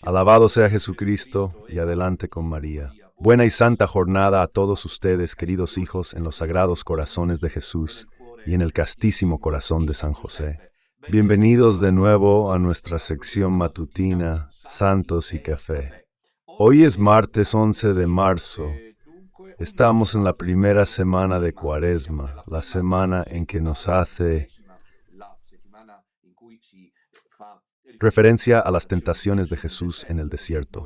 Alabado sea Jesucristo y adelante con María. Buena y santa jornada a todos ustedes, queridos hijos, en los sagrados corazones de Jesús y en el castísimo corazón de San José. Bienvenidos de nuevo a nuestra sección matutina, Santos y Café. Hoy es martes 11 de marzo. Estamos en la primera semana de Cuaresma, la semana en que nos hace referencia a las tentaciones de Jesús en el desierto.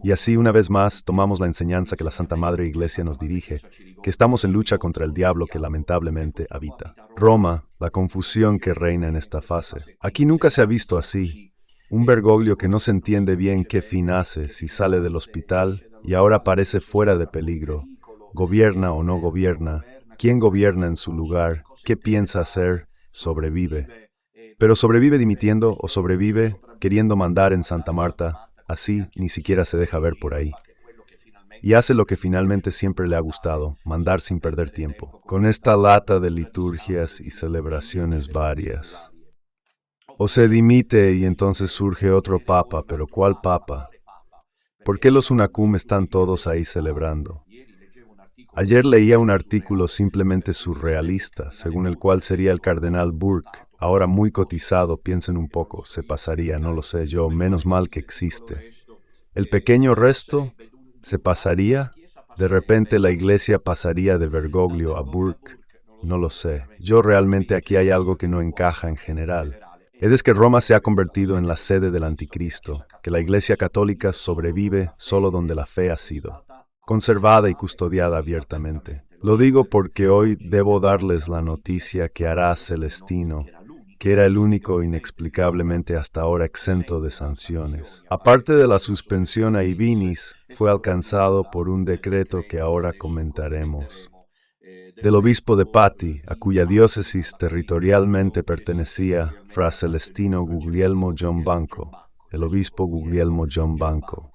Y así, una vez más, tomamos la enseñanza que la Santa Madre Iglesia nos dirige, que estamos en lucha contra el diablo que lamentablemente habita. Roma, la confusión que reina en esta fase. Aquí nunca se ha visto así. Un Bergoglio que no se entiende bien qué fin hace si sale del hospital y ahora parece fuera de peligro. Gobierna o no gobierna, quién gobierna en su lugar, qué piensa hacer, sobrevive. Pero sobrevive dimitiendo o sobrevive queriendo mandar en Santa Marta, así ni siquiera se deja ver por ahí. Y hace lo que finalmente siempre le ha gustado, mandar sin perder tiempo, con esta lata de liturgias y celebraciones varias. O se dimite y entonces surge otro papa, pero ¿cuál papa? ¿Por qué los Unacum están todos ahí celebrando? Ayer leía un artículo simplemente surrealista, según el cual sería el cardenal Burke, ahora muy cotizado, piensen un poco, se pasaría, no lo sé yo, menos mal que existe. El pequeño resto se pasaría, de repente la iglesia pasaría de Bergoglio a Burke, no lo sé. Yo realmente aquí hay algo que no encaja en general. Es que Roma se ha convertido en la sede del anticristo, que la iglesia católica sobrevive solo donde la fe ha sido conservada y custodiada abiertamente. Lo digo porque hoy debo darles la noticia que hará Celestino, que era el único inexplicablemente hasta ahora exento de sanciones. Aparte de la suspensión a Ibinis, fue alcanzado por un decreto que ahora comentaremos. Del obispo de Patti, a cuya diócesis territorialmente pertenecía Fra Celestino Guglielmo John Banco, el obispo Guglielmo John Banco.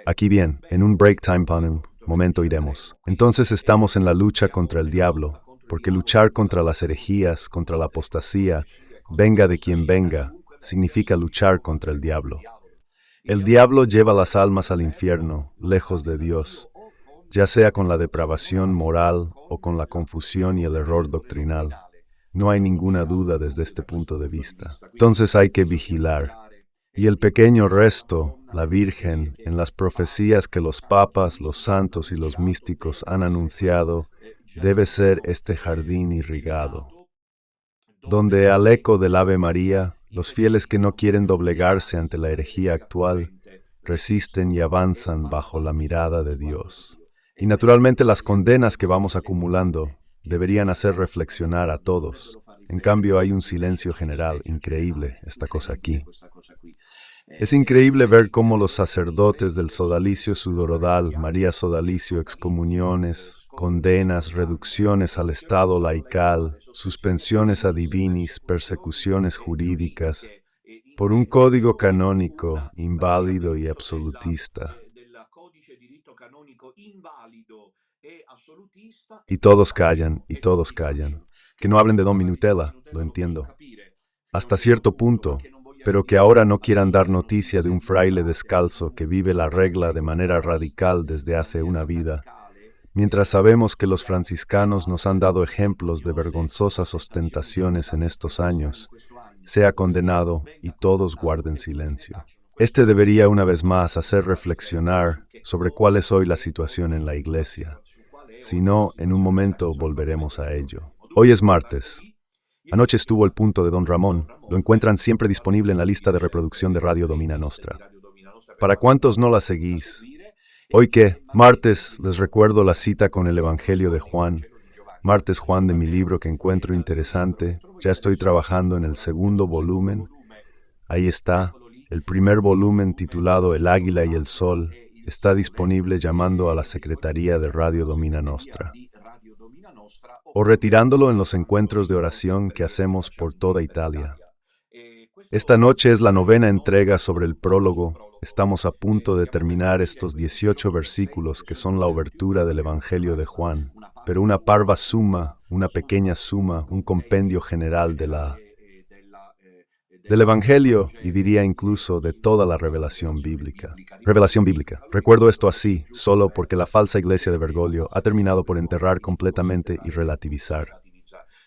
Aquí bien, en un break time panel, momento iremos. Entonces estamos en la lucha contra el diablo, porque luchar contra las herejías, contra la apostasía, venga de quien venga, significa luchar contra el diablo. El diablo lleva las almas al infierno, lejos de Dios, ya sea con la depravación moral o con la confusión y el error doctrinal. No hay ninguna duda desde este punto de vista. Entonces hay que vigilar. Y el pequeño resto, la Virgen, en las profecías que los papas, los santos y los místicos han anunciado, debe ser este jardín irrigado, donde al eco del Ave María, los fieles que no quieren doblegarse ante la herejía actual, resisten y avanzan bajo la mirada de Dios. Y naturalmente las condenas que vamos acumulando deberían hacer reflexionar a todos. En cambio hay un silencio general, increíble esta cosa aquí. Es increíble ver cómo los sacerdotes del sodalicio sudorodal, María Sodalicio, excomuniones, condenas, reducciones al estado laical, suspensiones a divinis, persecuciones jurídicas, por un código canónico inválido y absolutista. Y todos callan, y todos callan. Que no hablen de Don Minutela, lo entiendo. Hasta cierto punto, pero que ahora no quieran dar noticia de un fraile descalzo que vive la regla de manera radical desde hace una vida, mientras sabemos que los franciscanos nos han dado ejemplos de vergonzosas ostentaciones en estos años, sea condenado y todos guarden silencio. Este debería una vez más hacer reflexionar sobre cuál es hoy la situación en la Iglesia. Si no, en un momento volveremos a ello. Hoy es martes. Anoche estuvo el punto de Don Ramón. Lo encuentran siempre disponible en la lista de reproducción de Radio Domina Nostra. ¿Para cuántos no la seguís? Hoy que, martes, les recuerdo la cita con el Evangelio de Juan. Martes Juan de mi libro que encuentro interesante. Ya estoy trabajando en el segundo volumen. Ahí está. El primer volumen titulado El Águila y el Sol está disponible llamando a la Secretaría de Radio Domina Nostra o retirándolo en los encuentros de oración que hacemos por toda Italia. Esta noche es la novena entrega sobre el prólogo. Estamos a punto de terminar estos 18 versículos que son la obertura del Evangelio de Juan, pero una parva suma, una pequeña suma, un compendio general del Evangelio y diría incluso de toda la revelación bíblica. Revelación bíblica. Recuerdo esto así, solo porque la falsa iglesia de Bergoglio ha terminado por enterrar completamente y relativizar.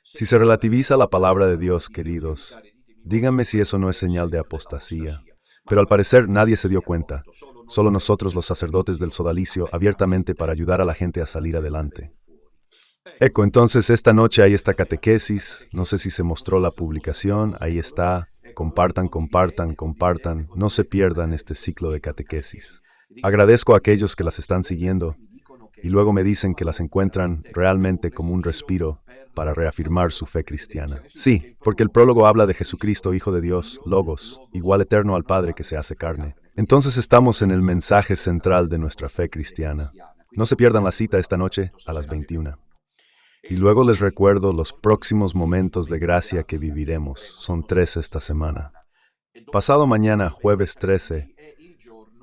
Si se relativiza la palabra de Dios, queridos, díganme si eso no es señal de apostasía. Pero al parecer nadie se dio cuenta, solo nosotros los sacerdotes del sodalicio abiertamente para ayudar a la gente a salir adelante. Entonces esta noche hay esta catequesis, no sé si se mostró la publicación, ahí está, compartan, compartan, compartan, no se pierdan este ciclo de catequesis. Agradezco a aquellos que las están siguiendo y luego me dicen que las encuentran realmente como un respiro para reafirmar su fe cristiana. Sí, porque el prólogo habla de Jesucristo, Hijo de Dios, Logos, igual eterno al Padre que se hace carne. Entonces estamos en el mensaje central de nuestra fe cristiana. No se pierdan la cita esta noche a las 21. Y luego les recuerdo los próximos momentos de gracia que viviremos. Son 3 esta semana. Pasado mañana, jueves 13,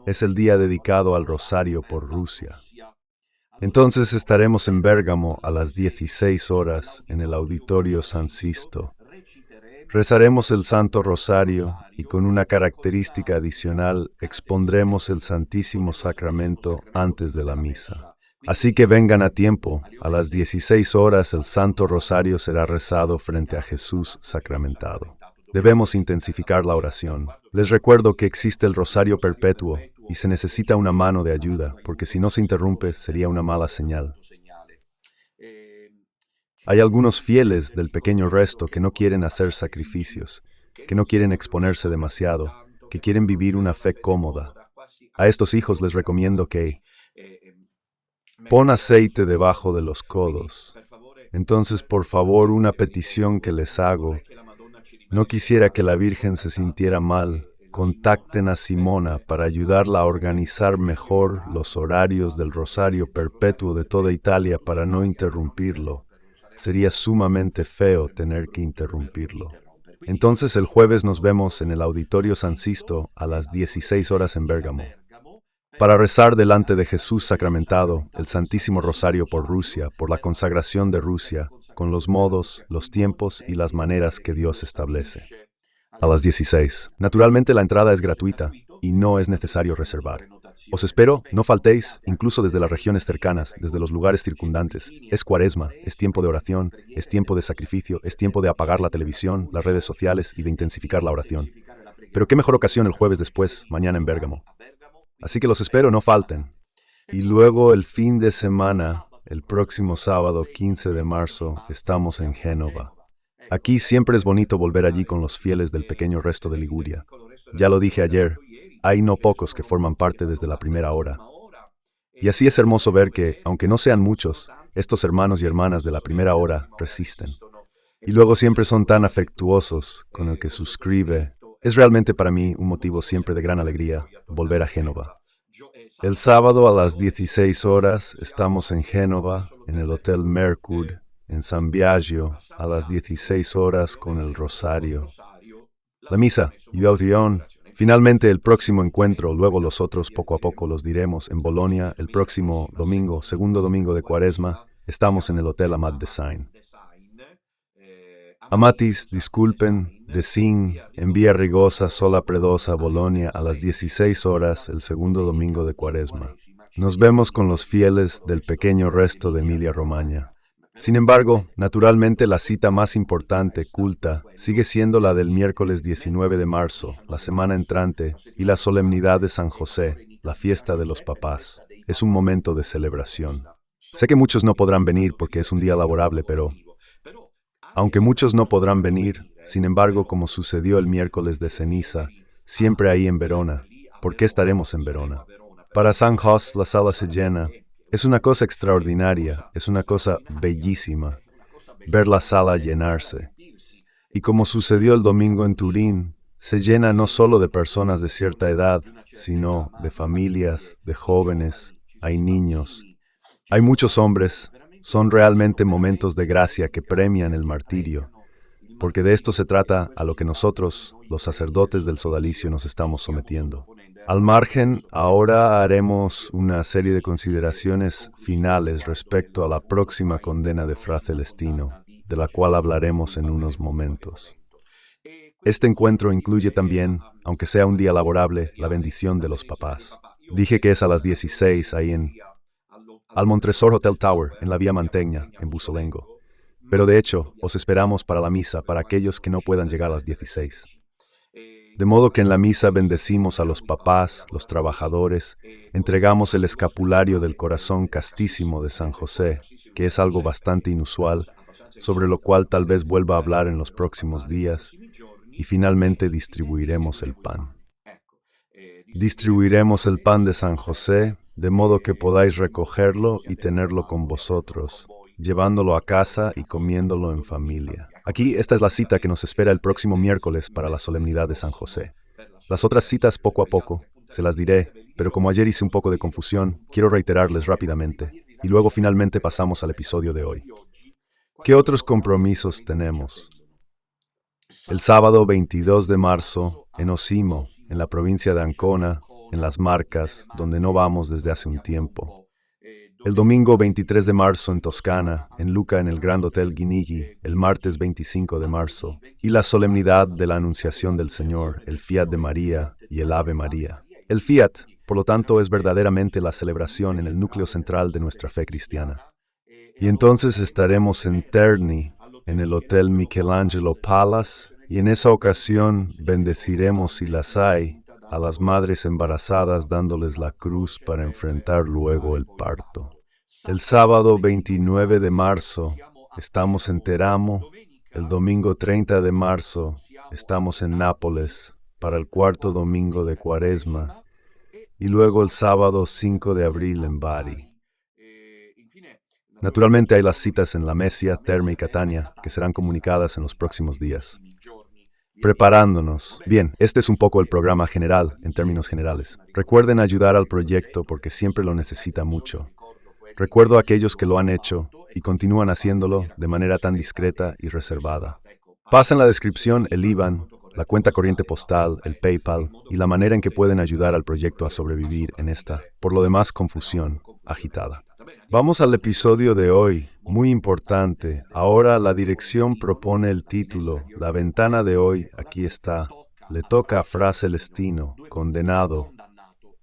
es el día dedicado al Rosario por Rusia. Entonces estaremos en Bérgamo a las 16 horas en el Auditorio San Sisto. Rezaremos el Santo Rosario y con una característica adicional expondremos el Santísimo Sacramento antes de la misa. Así que vengan a tiempo, a las 16 horas el Santo Rosario será rezado frente a Jesús sacramentado. Debemos intensificar la oración. Les recuerdo que existe el Rosario Perpetuo y se necesita una mano de ayuda, porque si no se interrumpe sería una mala señal. Hay algunos fieles del pequeño resto que no quieren hacer sacrificios, que no quieren exponerse demasiado, que quieren vivir una fe cómoda. A estos hijos les recomiendo que pon aceite debajo de los codos. Entonces, por favor, una petición que les hago. No quisiera que la Virgen se sintiera mal. Contacten a Simona para ayudarla a organizar mejor los horarios del Rosario Perpetuo de toda Italia para no interrumpirlo. Sería sumamente feo tener que interrumpirlo. Entonces, el jueves nos vemos en el Auditorio San Sisto a las 16 horas en Bérgamo, para rezar delante de Jesús sacramentado el Santísimo Rosario por Rusia, por la consagración de Rusia, con los modos, los tiempos y las maneras que Dios establece. A las 16. Naturalmente la entrada es gratuita y no es necesario reservar. Os espero, no faltéis, incluso desde las regiones cercanas, desde los lugares circundantes. Es Cuaresma, es tiempo de oración, es tiempo de sacrificio, es tiempo de apagar la televisión, las redes sociales y de intensificar la oración. Pero qué mejor ocasión el jueves después, mañana en Bérgamo. Así que los espero, no falten. Y luego el fin de semana, el próximo sábado 15 de marzo, estamos en Génova. Aquí siempre es bonito volver allí con los fieles del pequeño resto de Liguria. Ya lo dije ayer, hay no pocos que forman parte desde la primera hora. Y así es hermoso ver que, aunque no sean muchos, estos hermanos y hermanas de la primera hora resisten. Y luego siempre son tan afectuosos con el que suscribe. Es realmente para mí un motivo siempre de gran alegría volver a Génova. El sábado a las 16 horas estamos en Génova, en el Hotel Mercure, en San Biagio, a las 16 horas con el Rosario. La misa, y oración. Finalmente el próximo encuentro, luego los otros poco a poco los diremos, en Bolonia, el próximo domingo, segundo domingo de Cuaresma, estamos en el Hotel Amat Design. Amatis, disculpen, Design, en Vía Rigosa, Sola Predosa, Bolonia, a las 16 horas, el segundo domingo de Cuaresma. Nos vemos con los fieles del pequeño resto de Emilia-Romagna. Sin embargo, naturalmente la cita más importante, culta, sigue siendo la del miércoles 19 de marzo, la semana entrante, y la solemnidad de San José, la fiesta de los papás. Es un momento de celebración. Sé que muchos no podrán venir porque es un día laborable, pero aunque muchos no podrán venir, sin embargo, como sucedió el miércoles de ceniza, siempre ahí en Verona. ¿Por qué estaremos en Verona? Para San Jos la sala se llena. Es una cosa extraordinaria, es una cosa bellísima, ver la sala llenarse. Y como sucedió el domingo en Turín, se llena no solo de personas de cierta edad, sino de familias, de jóvenes, hay niños. Hay muchos hombres, son realmente momentos de gracia que premian el martirio, porque de esto se trata a lo que nosotros, los sacerdotes del sodalicio, nos estamos sometiendo. Al margen, ahora haremos una serie de consideraciones finales respecto a la próxima condena de Fra Celestino, de la cual hablaremos en unos momentos. Este encuentro incluye también, aunque sea un día laborable, la bendición de los papás. Dije que es a las 16 ahí al Montresor Hotel Tower, en la Vía Mantegna, en Busolengo. Pero de hecho, os esperamos para la misa para aquellos que no puedan llegar a las 16. De modo que en la misa bendecimos a los papás, los trabajadores, entregamos el escapulario del corazón castísimo de San José, que es algo bastante inusual, sobre lo cual tal vez vuelva a hablar en los próximos días, y finalmente distribuiremos el pan. Distribuiremos el pan de San José, de modo que podáis recogerlo y tenerlo con vosotros, llevándolo a casa y comiéndolo en familia. Aquí esta es la cita que nos espera el próximo miércoles para la solemnidad de San José. Las otras citas poco a poco, se las diré, pero como ayer hice un poco de confusión, quiero reiterarles rápidamente, y luego finalmente pasamos al episodio de hoy. ¿Qué otros compromisos tenemos? El sábado 22 de marzo, en Osimo, en la provincia de Ancona, en Las Marcas, donde no vamos desde hace un tiempo. El domingo 23 de marzo en Toscana, en Luca en el Grand Hotel Guinighi, el martes 25 de marzo, y la solemnidad de la Anunciación del Señor, el Fiat de María y el Ave María. El Fiat, por lo tanto, es verdaderamente la celebración en el núcleo central de nuestra fe cristiana. Y entonces estaremos en Terni, en el Hotel Michelangelo Palace, y en esa ocasión bendeciremos, si las hay, a las madres embarazadas dándoles la cruz para enfrentar luego el parto. El sábado 29 de marzo estamos en Teramo, el domingo 30 de marzo estamos en Nápoles para el cuarto domingo de Cuaresma, y luego el sábado 5 de abril en Bari. Naturalmente hay las citas en La Mesia, Terme y Catania, que serán comunicadas en los próximos días. Preparándonos. Bien, este es un poco el programa general, en términos generales. Recuerden ayudar al proyecto porque siempre lo necesita mucho. Recuerdo a aquellos que lo han hecho y continúan haciéndolo de manera tan discreta y reservada. Pasa en la descripción el IBAN, la cuenta corriente postal, el PayPal y la manera en que pueden ayudar al proyecto a sobrevivir en esta, por lo demás, confusión agitada. Vamos al episodio de hoy, muy importante. Ahora la dirección propone el título. La ventana de hoy, aquí está. Le toca a Fra Celestino, condenado.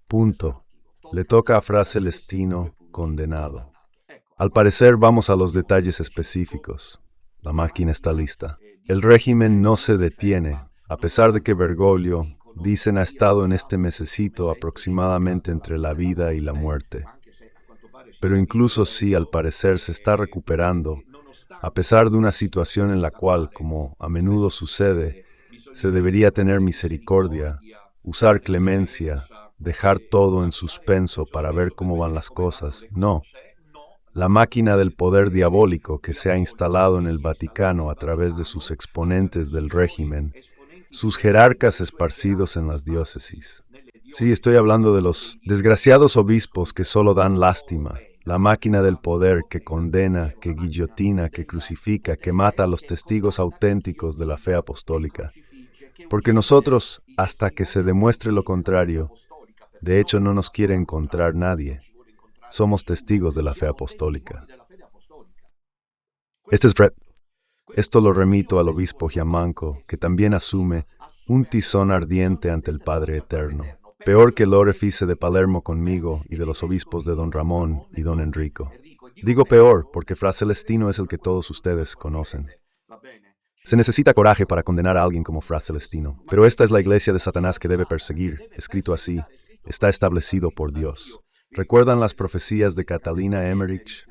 Punto. Le toca a Fra Celestino, condenado. Al parecer vamos a los detalles específicos. La máquina está lista. El régimen no se detiene, a pesar de que Bergoglio, dicen, ha estado en este mesecito aproximadamente entre la vida y la muerte. Pero incluso si al parecer se está recuperando, a pesar de una situación en la cual, como a menudo sucede, se debería tener misericordia, usar clemencia, dejar todo en suspenso para ver cómo van las cosas. No. La máquina del poder diabólico que se ha instalado en el Vaticano a través de sus exponentes del régimen, sus jerarcas esparcidos en las diócesis. Sí, estoy hablando de los desgraciados obispos que solo dan lástima, la máquina del poder que condena, que guillotina, que crucifica, que mata a los testigos auténticos de la fe apostólica. Porque nosotros, hasta que se demuestre lo contrario, de hecho no nos quiere encontrar nadie. Somos testigos de la fe apostólica. Este es Fred. Esto lo remito al obispo Giammanco, que también asume un tizón ardiente ante el Padre Eterno. Peor que el orefice de Palermo conmigo y de los obispos de don Ramón y don Enrico. Digo peor porque Fra Celestino es el que todos ustedes conocen. Se necesita coraje para condenar a alguien como Fra Celestino, pero esta es la iglesia de Satanás que debe perseguir, escrito así, está establecido por Dios. ¿Recuerdan las profecías de Catalina Emmerich?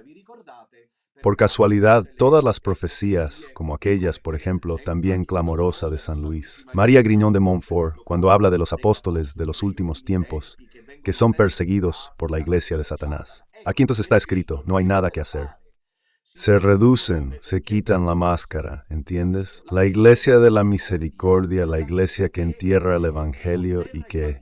Por casualidad, todas las profecías, como aquellas, por ejemplo, también clamorosa de San Luis. María Grignon de Montfort, cuando habla de los apóstoles de los últimos tiempos, que son perseguidos por la iglesia de Satanás. Aquí entonces está escrito, no hay nada que hacer. Se reducen, se quitan la máscara, ¿entiendes? La iglesia de la misericordia, la iglesia que entierra el evangelio y que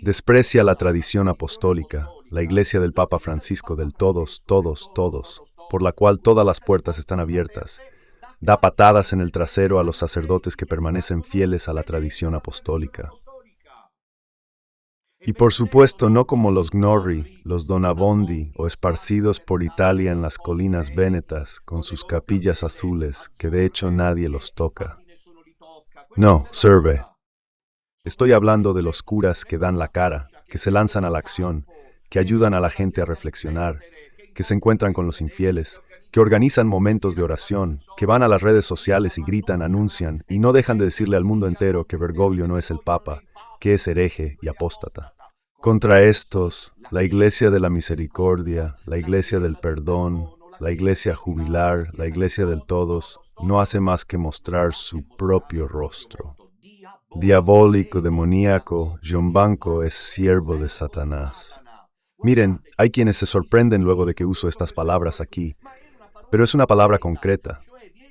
desprecia la tradición apostólica, la iglesia del Papa Francisco del todos, todos, todos, por la cual todas las puertas están abiertas, da patadas en el trasero a los sacerdotes que permanecen fieles a la tradición apostólica. Y por supuesto no como los Gnorri, los Donabondi o esparcidos por Italia en las colinas vénetas con sus capillas azules, que de hecho nadie los toca. No, serve. Estoy hablando de los curas que dan la cara, que se lanzan a la acción, que ayudan a la gente a reflexionar, que se encuentran con los infieles, que organizan momentos de oración, que van a las redes sociales y gritan, anuncian, y no dejan de decirle al mundo entero que Bergoglio no es el Papa, que es hereje y apóstata. Contra estos, la Iglesia de la Misericordia, la Iglesia del Perdón, la Iglesia Jubilar, la Iglesia del Todos, no hace más que mostrar su propio rostro. Diabólico, demoníaco, Giombanco es siervo de Satanás. Miren, hay quienes se sorprenden luego de que uso estas palabras aquí, pero es una palabra concreta.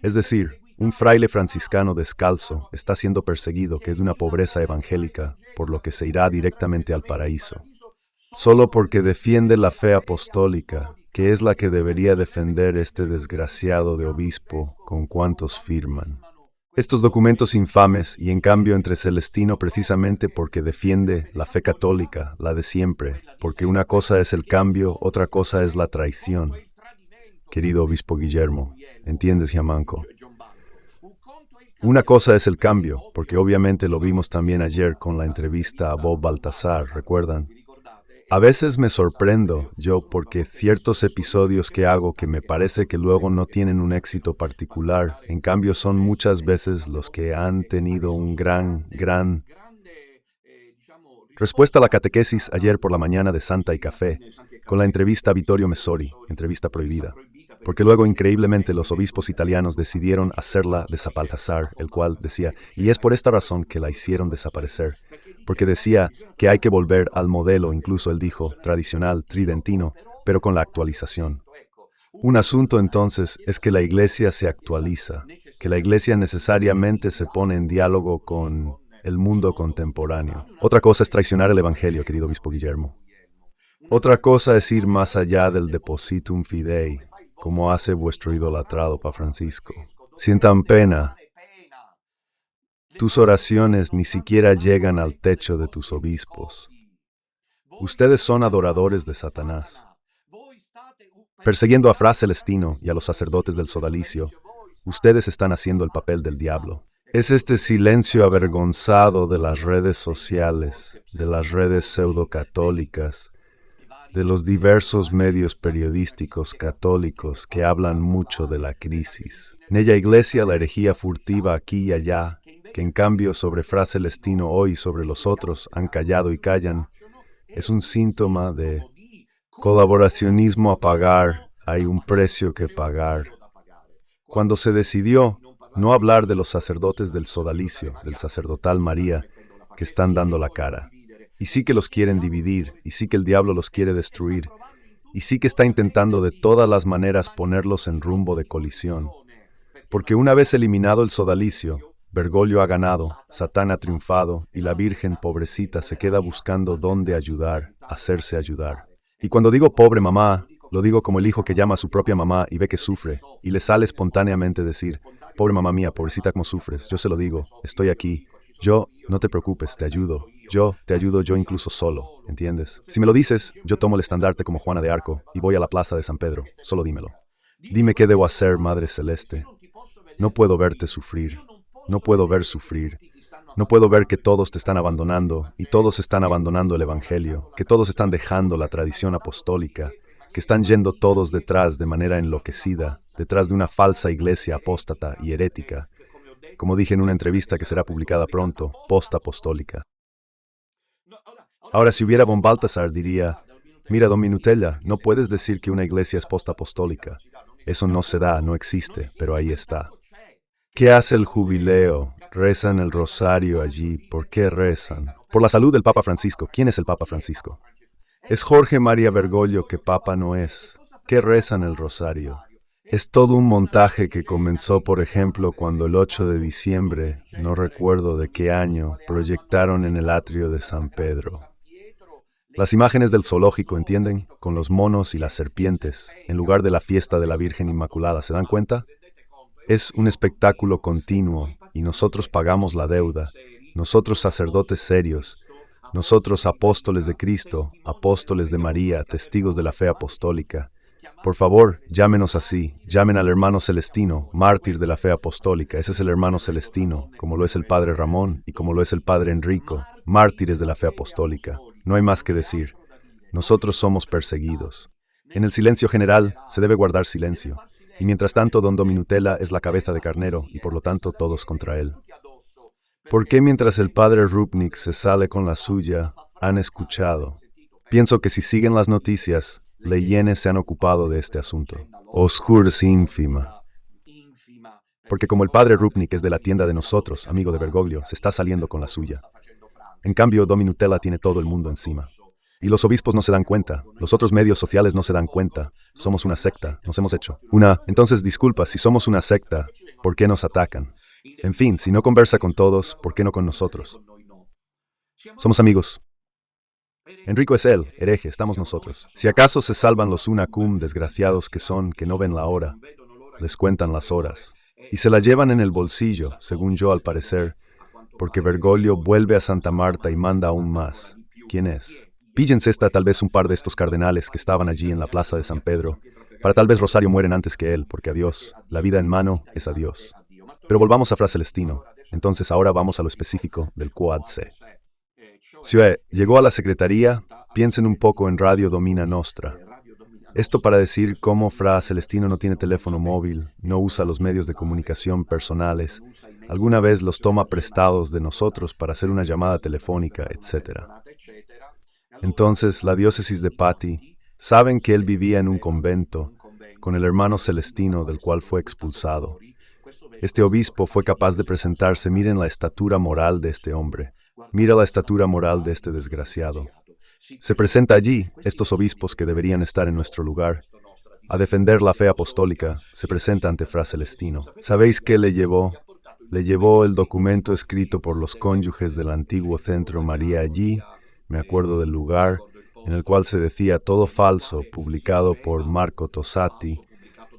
Es decir, un fraile franciscano descalzo está siendo perseguido, que es de una pobreza evangélica, por lo que se irá directamente al paraíso. Solo porque defiende la fe apostólica, que es la que debería defender este desgraciado de obispo con cuantos firman. Estos documentos infames, y en cambio entre Celestino precisamente porque defiende la fe católica, la de siempre, porque una cosa es el cambio, otra cosa es la traición. Querido obispo Guillermo, ¿entiendes, Giammanco? Una cosa es el cambio, porque obviamente lo vimos también ayer con la entrevista a Bob Baltasar, ¿recuerdan? A veces me sorprendo yo porque ciertos episodios que hago que me parece que luego no tienen un éxito particular, en cambio son muchas veces los que han tenido un gran... Respuesta a la catequesis ayer por la mañana de Santa y Café, con la entrevista a Vittorio Messori, entrevista prohibida, porque luego increíblemente los obispos italianos decidieron hacerla de Baltasar, el cual decía, y es por esta razón que la hicieron desaparecer, porque decía que hay que volver al modelo, incluso él dijo, tradicional, tridentino, pero con la actualización. Un asunto entonces es que la Iglesia se actualiza, que la Iglesia necesariamente se pone en diálogo con el mundo contemporáneo. Otra cosa es traicionar el Evangelio, querido obispo Guillermo. Otra cosa es ir más allá del depositum fidei, como hace vuestro idolatrado Papa Francisco. Sientan pena. Tus oraciones ni siquiera llegan al techo de tus obispos. Ustedes son adoradores de Satanás. Persiguiendo a Fra Celestino y a los sacerdotes del sodalicio, ustedes están haciendo el papel del diablo. Es este silencio avergonzado de las redes sociales, de las redes pseudocatólicas, de los diversos medios periodísticos católicos que hablan mucho de la crisis. Nella Iglesia la herejía furtiva aquí y allá, que en cambio sobre Fra Celestino hoy sobre los otros han callado y callan, es un síntoma de colaboracionismo a pagar, hay un precio que pagar. Cuando se decidió no hablar de los sacerdotes del sodalicio, del sacerdotal María, que están dando la cara, y sí que los quieren dividir, y sí que el diablo los quiere destruir, y sí que está intentando de todas las maneras ponerlos en rumbo de colisión. Porque una vez eliminado el sodalicio, Bergoglio ha ganado, Satán ha triunfado, y la Virgen pobrecita se queda buscando dónde ayudar, hacerse ayudar. Y cuando digo pobre mamá, lo digo como el hijo que llama a su propia mamá y ve que sufre, y le sale espontáneamente decir, pobre mamá mía, pobrecita cómo sufres, yo se lo digo, estoy aquí, yo, no te preocupes, te ayudo, yo incluso solo, ¿entiendes? Si me lo dices, yo tomo el estandarte como Juana de Arco y voy a la plaza de San Pedro, solo dímelo. Dime qué debo hacer, Madre Celeste. No puedo verte sufrir, no puedo ver sufrir. No puedo ver que todos te están abandonando y todos están abandonando el Evangelio, que todos están dejando la tradición apostólica, que están yendo todos detrás de manera enloquecida, detrás de una falsa iglesia apóstata y herética, como dije en una entrevista que será publicada pronto, post-apostólica. Ahora, si hubiera Von Baltasar, diría, mira, don Minutella, no puedes decir que una iglesia es post-apostólica. Eso no se da, no existe, pero ahí está. ¿Qué hace el jubileo? Rezan el rosario allí. ¿Por qué rezan? Por la salud del Papa Francisco. ¿Quién es el Papa Francisco? Es Jorge María Bergoglio, que Papa no es. ¿Qué rezan el rosario? Es todo un montaje que comenzó, por ejemplo, cuando el 8 de diciembre, no recuerdo de qué año, proyectaron en el atrio de San Pedro. Las imágenes del zoológico, ¿entienden? Con los monos y las serpientes, en lugar de la fiesta de la Virgen Inmaculada. ¿Se dan cuenta? Es un espectáculo continuo y nosotros pagamos la deuda, nosotros sacerdotes serios, nosotros apóstoles de Cristo, apóstoles de María, testigos de la fe apostólica. Por favor, llámenos así, llamen al hermano Celestino, mártir de la fe apostólica. Ese es el hermano Celestino, como lo es el padre Ramón y como lo es el padre Enrico, mártires de la fe apostólica. No hay más que decir. Nosotros somos perseguidos. En el silencio general se debe guardar silencio. Y mientras tanto, don Dominutela es la cabeza de carnero y por lo tanto todos contra él. ¿Por qué mientras el padre Rupnik se sale con la suya, han escuchado? Pienso que si siguen las noticias, Leyenes se han ocupado de este asunto. Oscurs ínfima. Porque como el padre Rupnik es de la tienda de nosotros, amigo de Bergoglio, se está saliendo con la suya. En cambio, Dominutela tiene todo el mundo encima. Y los obispos no se dan cuenta, los otros medios sociales no se dan cuenta. Somos una secta, nos hemos hecho. Entonces, disculpa, si somos una secta, ¿por qué nos atacan? En fin, si no conversa con todos, ¿por qué no con nosotros? Somos amigos. Enrico es él, hereje, estamos nosotros. Si acaso se salvan los unacum, desgraciados que son, que no ven la hora, les cuentan las horas. Y se la llevan en el bolsillo, según yo al parecer, porque Bergoglio vuelve a Santa Marta y manda aún más. ¿Quién es? Píllense esta tal vez un par de estos cardenales que estaban allí en la plaza de San Pedro, para tal vez Rosario mueren antes que él, porque adiós, la vida en mano es adiós. Pero volvamos a Fra Celestino. Entonces ahora vamos a lo específico del Quod C. Cioè, llegó a la secretaría, piensen un poco en Radio Domina Nostra. Esto para decir cómo Fra Celestino no tiene teléfono móvil, no usa los medios de comunicación personales, alguna vez los toma prestados de nosotros para hacer una llamada telefónica, etc. Entonces, la diócesis de Patti, saben que él vivía en un convento con el hermano Celestino del cual fue expulsado. Este obispo fue capaz de presentarse, miren la estatura moral de este hombre, mira la estatura moral de este desgraciado. Se presenta allí, estos obispos que deberían estar en nuestro lugar, a defender la fe apostólica, se presenta ante Fra Celestino. ¿Sabéis qué le llevó? Le llevó el documento escrito por los cónyuges del antiguo Centro María allí, me acuerdo del lugar, en el cual se decía todo falso, publicado por Marco Tosatti,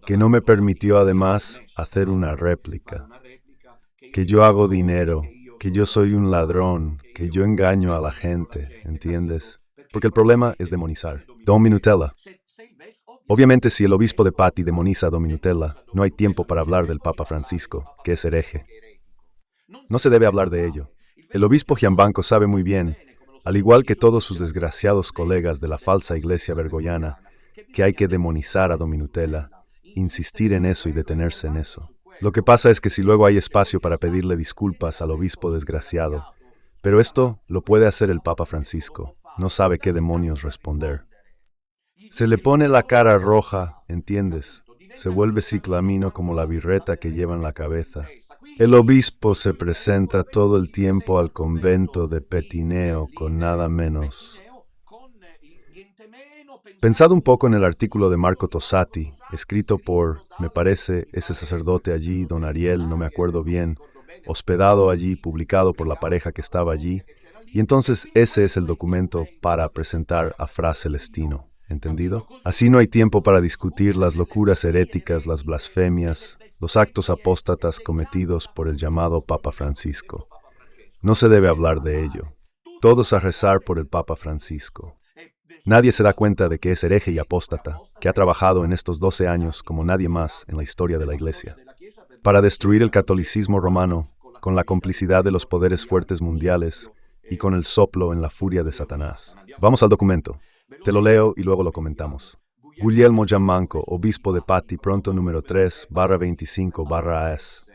que no me permitió además hacer una réplica, que yo hago dinero, que yo soy un ladrón, que yo engaño a la gente, ¿entiendes? Porque el problema es demonizar. Dominutella. Obviamente, si el obispo de Patti demoniza a Dominutella, no hay tiempo para hablar del Papa Francisco, que es hereje. No se debe hablar de ello. El obispo Gianbanco sabe muy bien, al igual que todos sus desgraciados colegas de la falsa iglesia bergogliana, que hay que demonizar a Dominutella, insistir en eso y detenerse en eso. Lo que pasa es que si luego hay espacio para pedirle disculpas al obispo desgraciado, pero esto lo puede hacer el Papa Francisco, no sabe qué demonios responder. Se le pone la cara roja, ¿entiendes? Se vuelve ciclamino como la birreta que lleva en la cabeza. El obispo se presenta todo el tiempo al convento de Petineo con nada menos. Pensad un poco en el artículo de Marco Tosatti, escrito por, me parece, ese sacerdote allí, don Ariel, no me acuerdo bien, hospedado allí, publicado por la pareja que estaba allí, y entonces ese es el documento para presentar a Fra Celestino, ¿entendido? Así no hay tiempo para discutir las locuras heréticas, las blasfemias, los actos apóstatas cometidos por el llamado Papa Francisco. No se debe hablar de ello. Todos a rezar por el Papa Francisco. Nadie se da cuenta de que es hereje y apóstata, que ha trabajado en estos 12 años como nadie más en la historia de la Iglesia, para destruir el catolicismo romano con la complicidad de los poderes fuertes mundiales y con el soplo en la furia de Satanás. Vamos al documento. Te lo leo y luego lo comentamos. Guglielmo Gianmanco, obispo de Patti, pronto número 3/25/AS.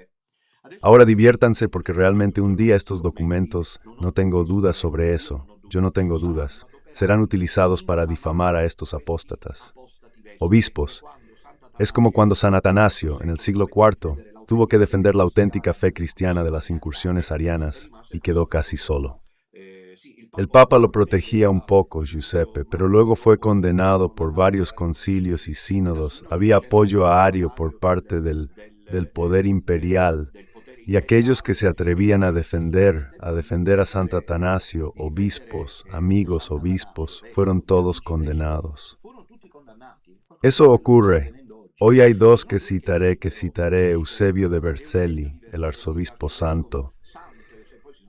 Ahora diviértanse porque realmente un día estos documentos, no tengo dudas sobre eso, yo no tengo dudas, serán utilizados para difamar a estos apóstatas. Obispos. Es como cuando San Atanasio, en el siglo IV, tuvo que defender la auténtica fe cristiana de las incursiones arianas y quedó casi solo. El Papa lo protegía un poco, Giuseppe, pero luego fue condenado por varios concilios y sínodos. Había apoyo a Ario por parte del poder imperial, y aquellos que se atrevían a defender a Santo Atanasio, obispos, amigos obispos, fueron todos condenados. Eso ocurre. Hoy hay dos que citaré, Eusebio de Vercelli, el arzobispo santo.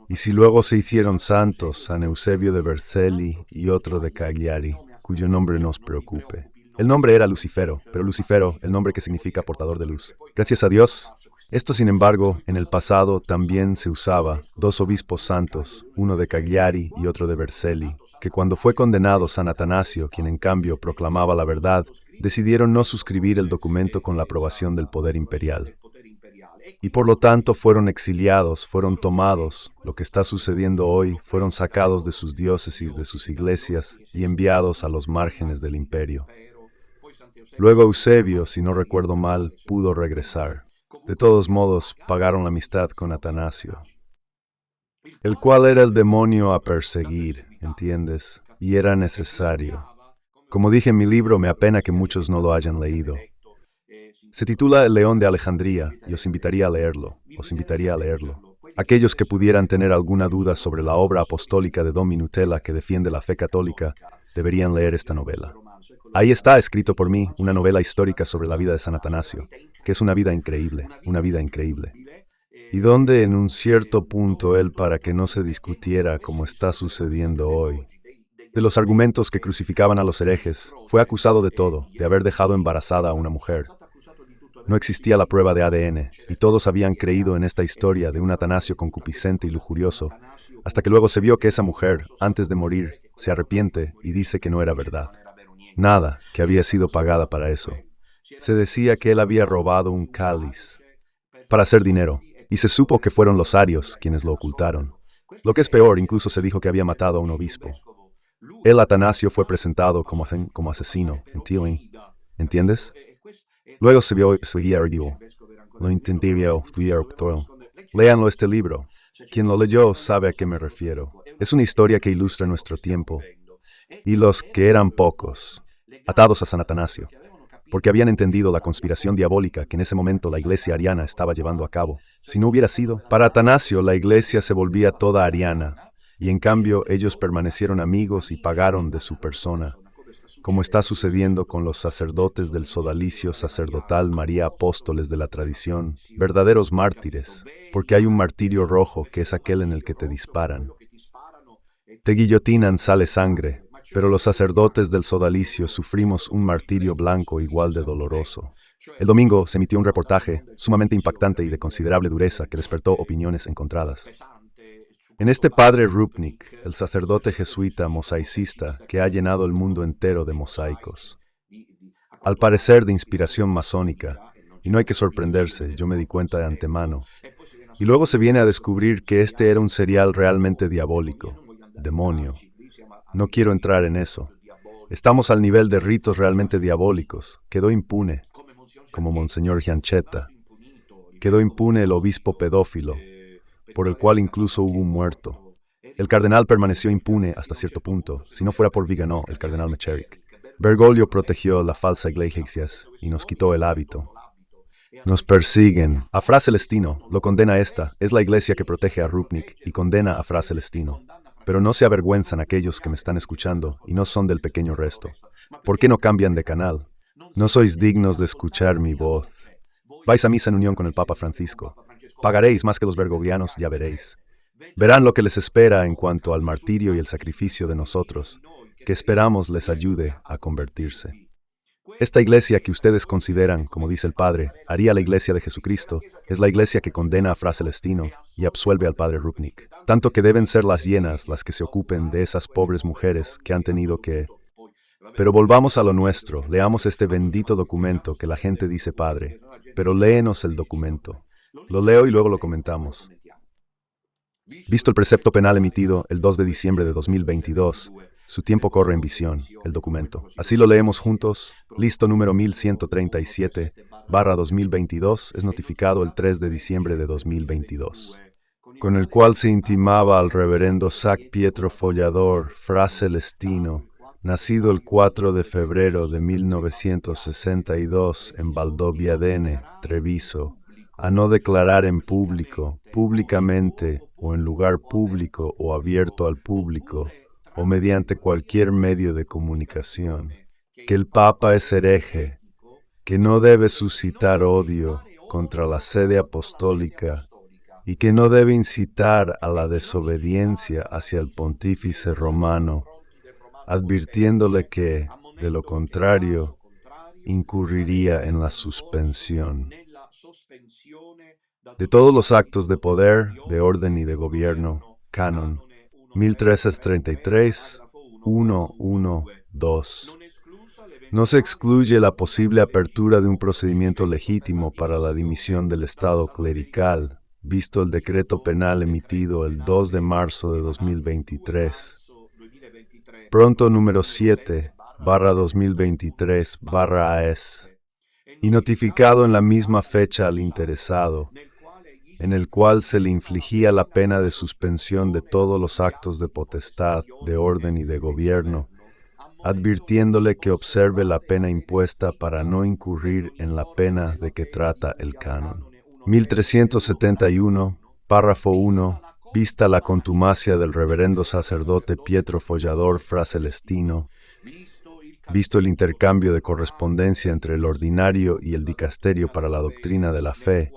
Y si luego se hicieron santos, San Eusebio de Vercelli y otro de Cagliari, cuyo nombre nos preocupe. El nombre era Lucifero, pero Lucifero, el nombre que significa portador de luz. Gracias a Dios. Esto, sin embargo, en el pasado también se usaba. Dos obispos santos, uno de Cagliari y otro de Vercelli, que cuando fue condenado San Atanasio, quien en cambio proclamaba la verdad, decidieron no suscribir el documento con la aprobación del poder imperial. Y por lo tanto fueron exiliados, fueron tomados, lo que está sucediendo hoy, fueron sacados de sus diócesis, de sus iglesias y enviados a los márgenes del imperio. Luego Eusebio, si no recuerdo mal, pudo regresar. De todos modos, pagaron la amistad con Atanasio, el cual era el demonio a perseguir, ¿entiendes? Y era necesario. Como dije en mi libro, me apena que muchos no lo hayan leído. Se titula El León de Alejandría, y os invitaría a leerlo, Aquellos que pudieran tener alguna duda sobre la obra apostólica de Don Minutella que defiende la fe católica, deberían leer esta novela. Ahí está, escrito por mí, una novela histórica sobre la vida de San Atanasio, que es una vida increíble, y donde en un cierto punto él, para que no se discutiera como está sucediendo hoy, de los argumentos que crucificaban a los herejes, fue acusado de todo, de haber dejado embarazada a una mujer. No existía la prueba de ADN, y todos habían creído en esta historia de un Atanasio concupiscente y lujurioso, hasta que luego se vio que esa mujer, antes de morir, se arrepiente y dice que no era verdad. Nada, que había sido pagada para eso. Se decía que él había robado un cáliz para hacer dinero, y se supo que fueron los arios quienes lo ocultaron. Lo que es peor, incluso se dijo que había matado a un obispo. El Atanasio fue presentado como asesino, ¿entiendes? Luego se vio lo entendió, Léanlo este libro. Quien lo leyó sabe a qué me refiero. Es una historia que ilustra nuestro tiempo. Y los que eran pocos, atados a San Atanasio, porque habían entendido la conspiración diabólica que en ese momento la iglesia ariana estaba llevando a cabo. Si no hubiera sido, para Atanasio la iglesia se volvía toda ariana, y en cambio ellos permanecieron amigos y pagaron de su persona, como está sucediendo con los sacerdotes del sodalicio sacerdotal María Apóstoles de la tradición, verdaderos mártires, porque hay un martirio rojo que es aquel en el que te disparan. Te guillotinan, sale sangre, pero los sacerdotes del sodalicio sufrimos un martirio blanco igual de doloroso. El domingo se emitió un reportaje sumamente impactante y de considerable dureza que despertó opiniones encontradas. En este padre Rupnik, el sacerdote jesuita mosaicista que ha llenado el mundo entero de mosaicos, al parecer de inspiración masónica, y no hay que sorprenderse, yo me di cuenta de antemano, y luego se viene a descubrir que este era un serial realmente diabólico, demonio. No quiero entrar en eso. Estamos al nivel de ritos realmente diabólicos. Quedó impune, como Monseñor Gianchetta. Quedó impune el obispo pedófilo, por el cual incluso hubo un muerto. El cardenal permaneció impune hasta cierto punto, si no fuera por Viganò, el cardenal Mecheric. Bergoglio protegió la falsa iglesia y nos quitó el hábito. Nos persiguen. A Fra Celestino lo condena esta. Es la iglesia que protege a Rupnik y condena a Fra Celestino. Pero no se avergüenzan aquellos que me están escuchando y no son del pequeño resto. ¿Por qué no cambian de canal? No sois dignos de escuchar mi voz. Vais a misa en unión con el Papa Francisco. Pagaréis más que los bergoglianos, ya veréis. Verán lo que les espera en cuanto al martirio y el sacrificio de nosotros, que esperamos les ayude a convertirse. Esta iglesia que ustedes consideran, como dice el Padre, haría la iglesia de Jesucristo, es la iglesia que condena a Fra Celestino y absuelve al Padre Rupnik. Tanto que deben ser las hienas las que se ocupen de esas pobres mujeres que han tenido que... Pero volvamos a lo nuestro, leamos este bendito documento que la gente dice Padre, pero léenos el documento. Lo leo y luego lo comentamos. Visto el precepto penal emitido el 2 de diciembre de 2022, su tiempo corre en visión, el documento. Así lo leemos juntos. Listo número 1137/2022 es notificado el 3 de diciembre de 2022, con el cual se intimaba al reverendo Sac Pietro Follador, Fra Celestino, nacido el 4 de febrero de 1962 en Valdobbiadene, Treviso, a no declarar en público, públicamente o en lugar público o abierto al público, o mediante cualquier medio de comunicación, que el Papa es hereje, que no debe suscitar odio contra la sede apostólica y que no debe incitar a la desobediencia hacia el pontífice romano, advirtiéndole que, de lo contrario, incurriría en la suspensión de todos los actos de poder, de orden y de gobierno, Canon 1333, 112. No se excluye la posible apertura de un procedimiento legítimo para la dimisión del Estado clerical, visto el decreto penal emitido el 2 de marzo de 2023. Pronto número 7, barra 2023, barra AES, y notificado en la misma fecha al interesado, en el cual se le infligía la pena de suspensión de todos los actos de potestad, de orden y de gobierno, advirtiéndole que observe la pena impuesta para no incurrir en la pena de que trata el canon. 1371, párrafo 1, vista la contumacia del reverendo sacerdote Pietro Follador Fra Celestino, visto el intercambio de correspondencia entre el ordinario y el dicasterio para la doctrina de la fe,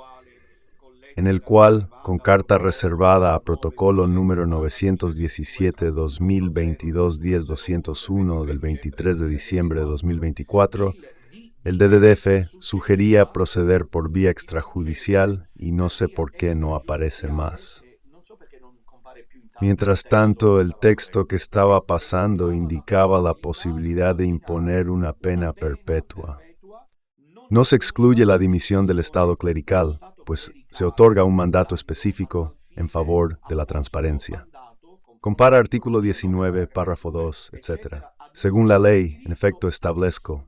en el cual, con carta reservada a protocolo número 917-2022-10-201 del 23 de diciembre de 2024, el DDDF sugería proceder por vía extrajudicial y no sé por qué no aparece más. Mientras tanto, el texto que estaba pasando indicaba la posibilidad de imponer una pena perpetua. No se excluye la dimisión del Estado clerical, pues se otorga un mandato específico en favor de la transparencia. Compara artículo 19, párrafo 2, etc. Según la ley, en efecto, establezco.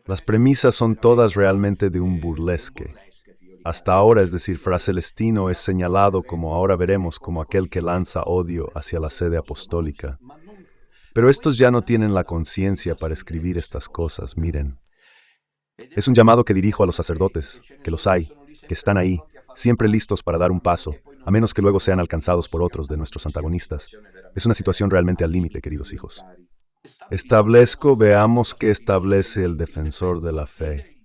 Las premisas son todas realmente de un burlesque. Hasta ahora, es decir, Fra Celestino es señalado, como ahora veremos, como aquel que lanza odio hacia la sede apostólica. Pero estos ya no tienen la conciencia para escribir estas cosas, miren. Es un llamado que dirijo a los sacerdotes, que los hay, que están ahí, siempre listos para dar un paso, a menos que luego sean alcanzados por otros de nuestros antagonistas. Es una situación realmente al límite, queridos hijos. Establezco, veamos qué establece el defensor de la fe.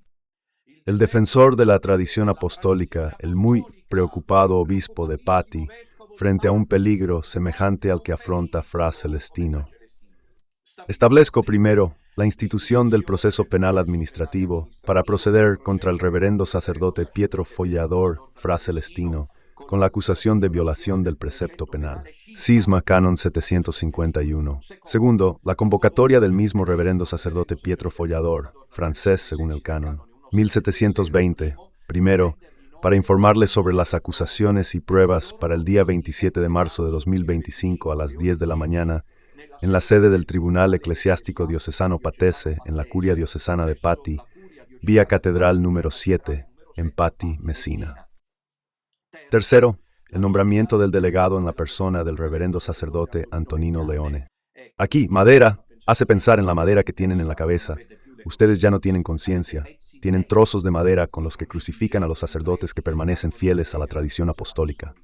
El defensor de la tradición apostólica, el muy preocupado obispo de Patti, frente a un peligro semejante al que afronta Fra Celestino. Establezco primero la institución del proceso penal administrativo para proceder contra el reverendo sacerdote Pietro Follador Fra Celestino con la acusación de violación del precepto penal. Cisma Canon 751. Segundo, la convocatoria del mismo reverendo sacerdote Pietro Follador, francés según el canon. 1720. Primero, para informarle sobre las acusaciones y pruebas para el día 27 de marzo de 2025 a las 10 de la mañana, en la sede del Tribunal Eclesiástico Diocesano Patese, en la Curia Diocesana de Patti, vía Catedral número 7, en Patti, Messina. Tercero, el nombramiento del delegado en la persona del reverendo sacerdote Antonino Leone. Aquí, madera, hace pensar en la madera que tienen en la cabeza. Ustedes ya no tienen conciencia, tienen trozos de madera con los que crucifican a los sacerdotes que permanecen fieles a la tradición apostólica.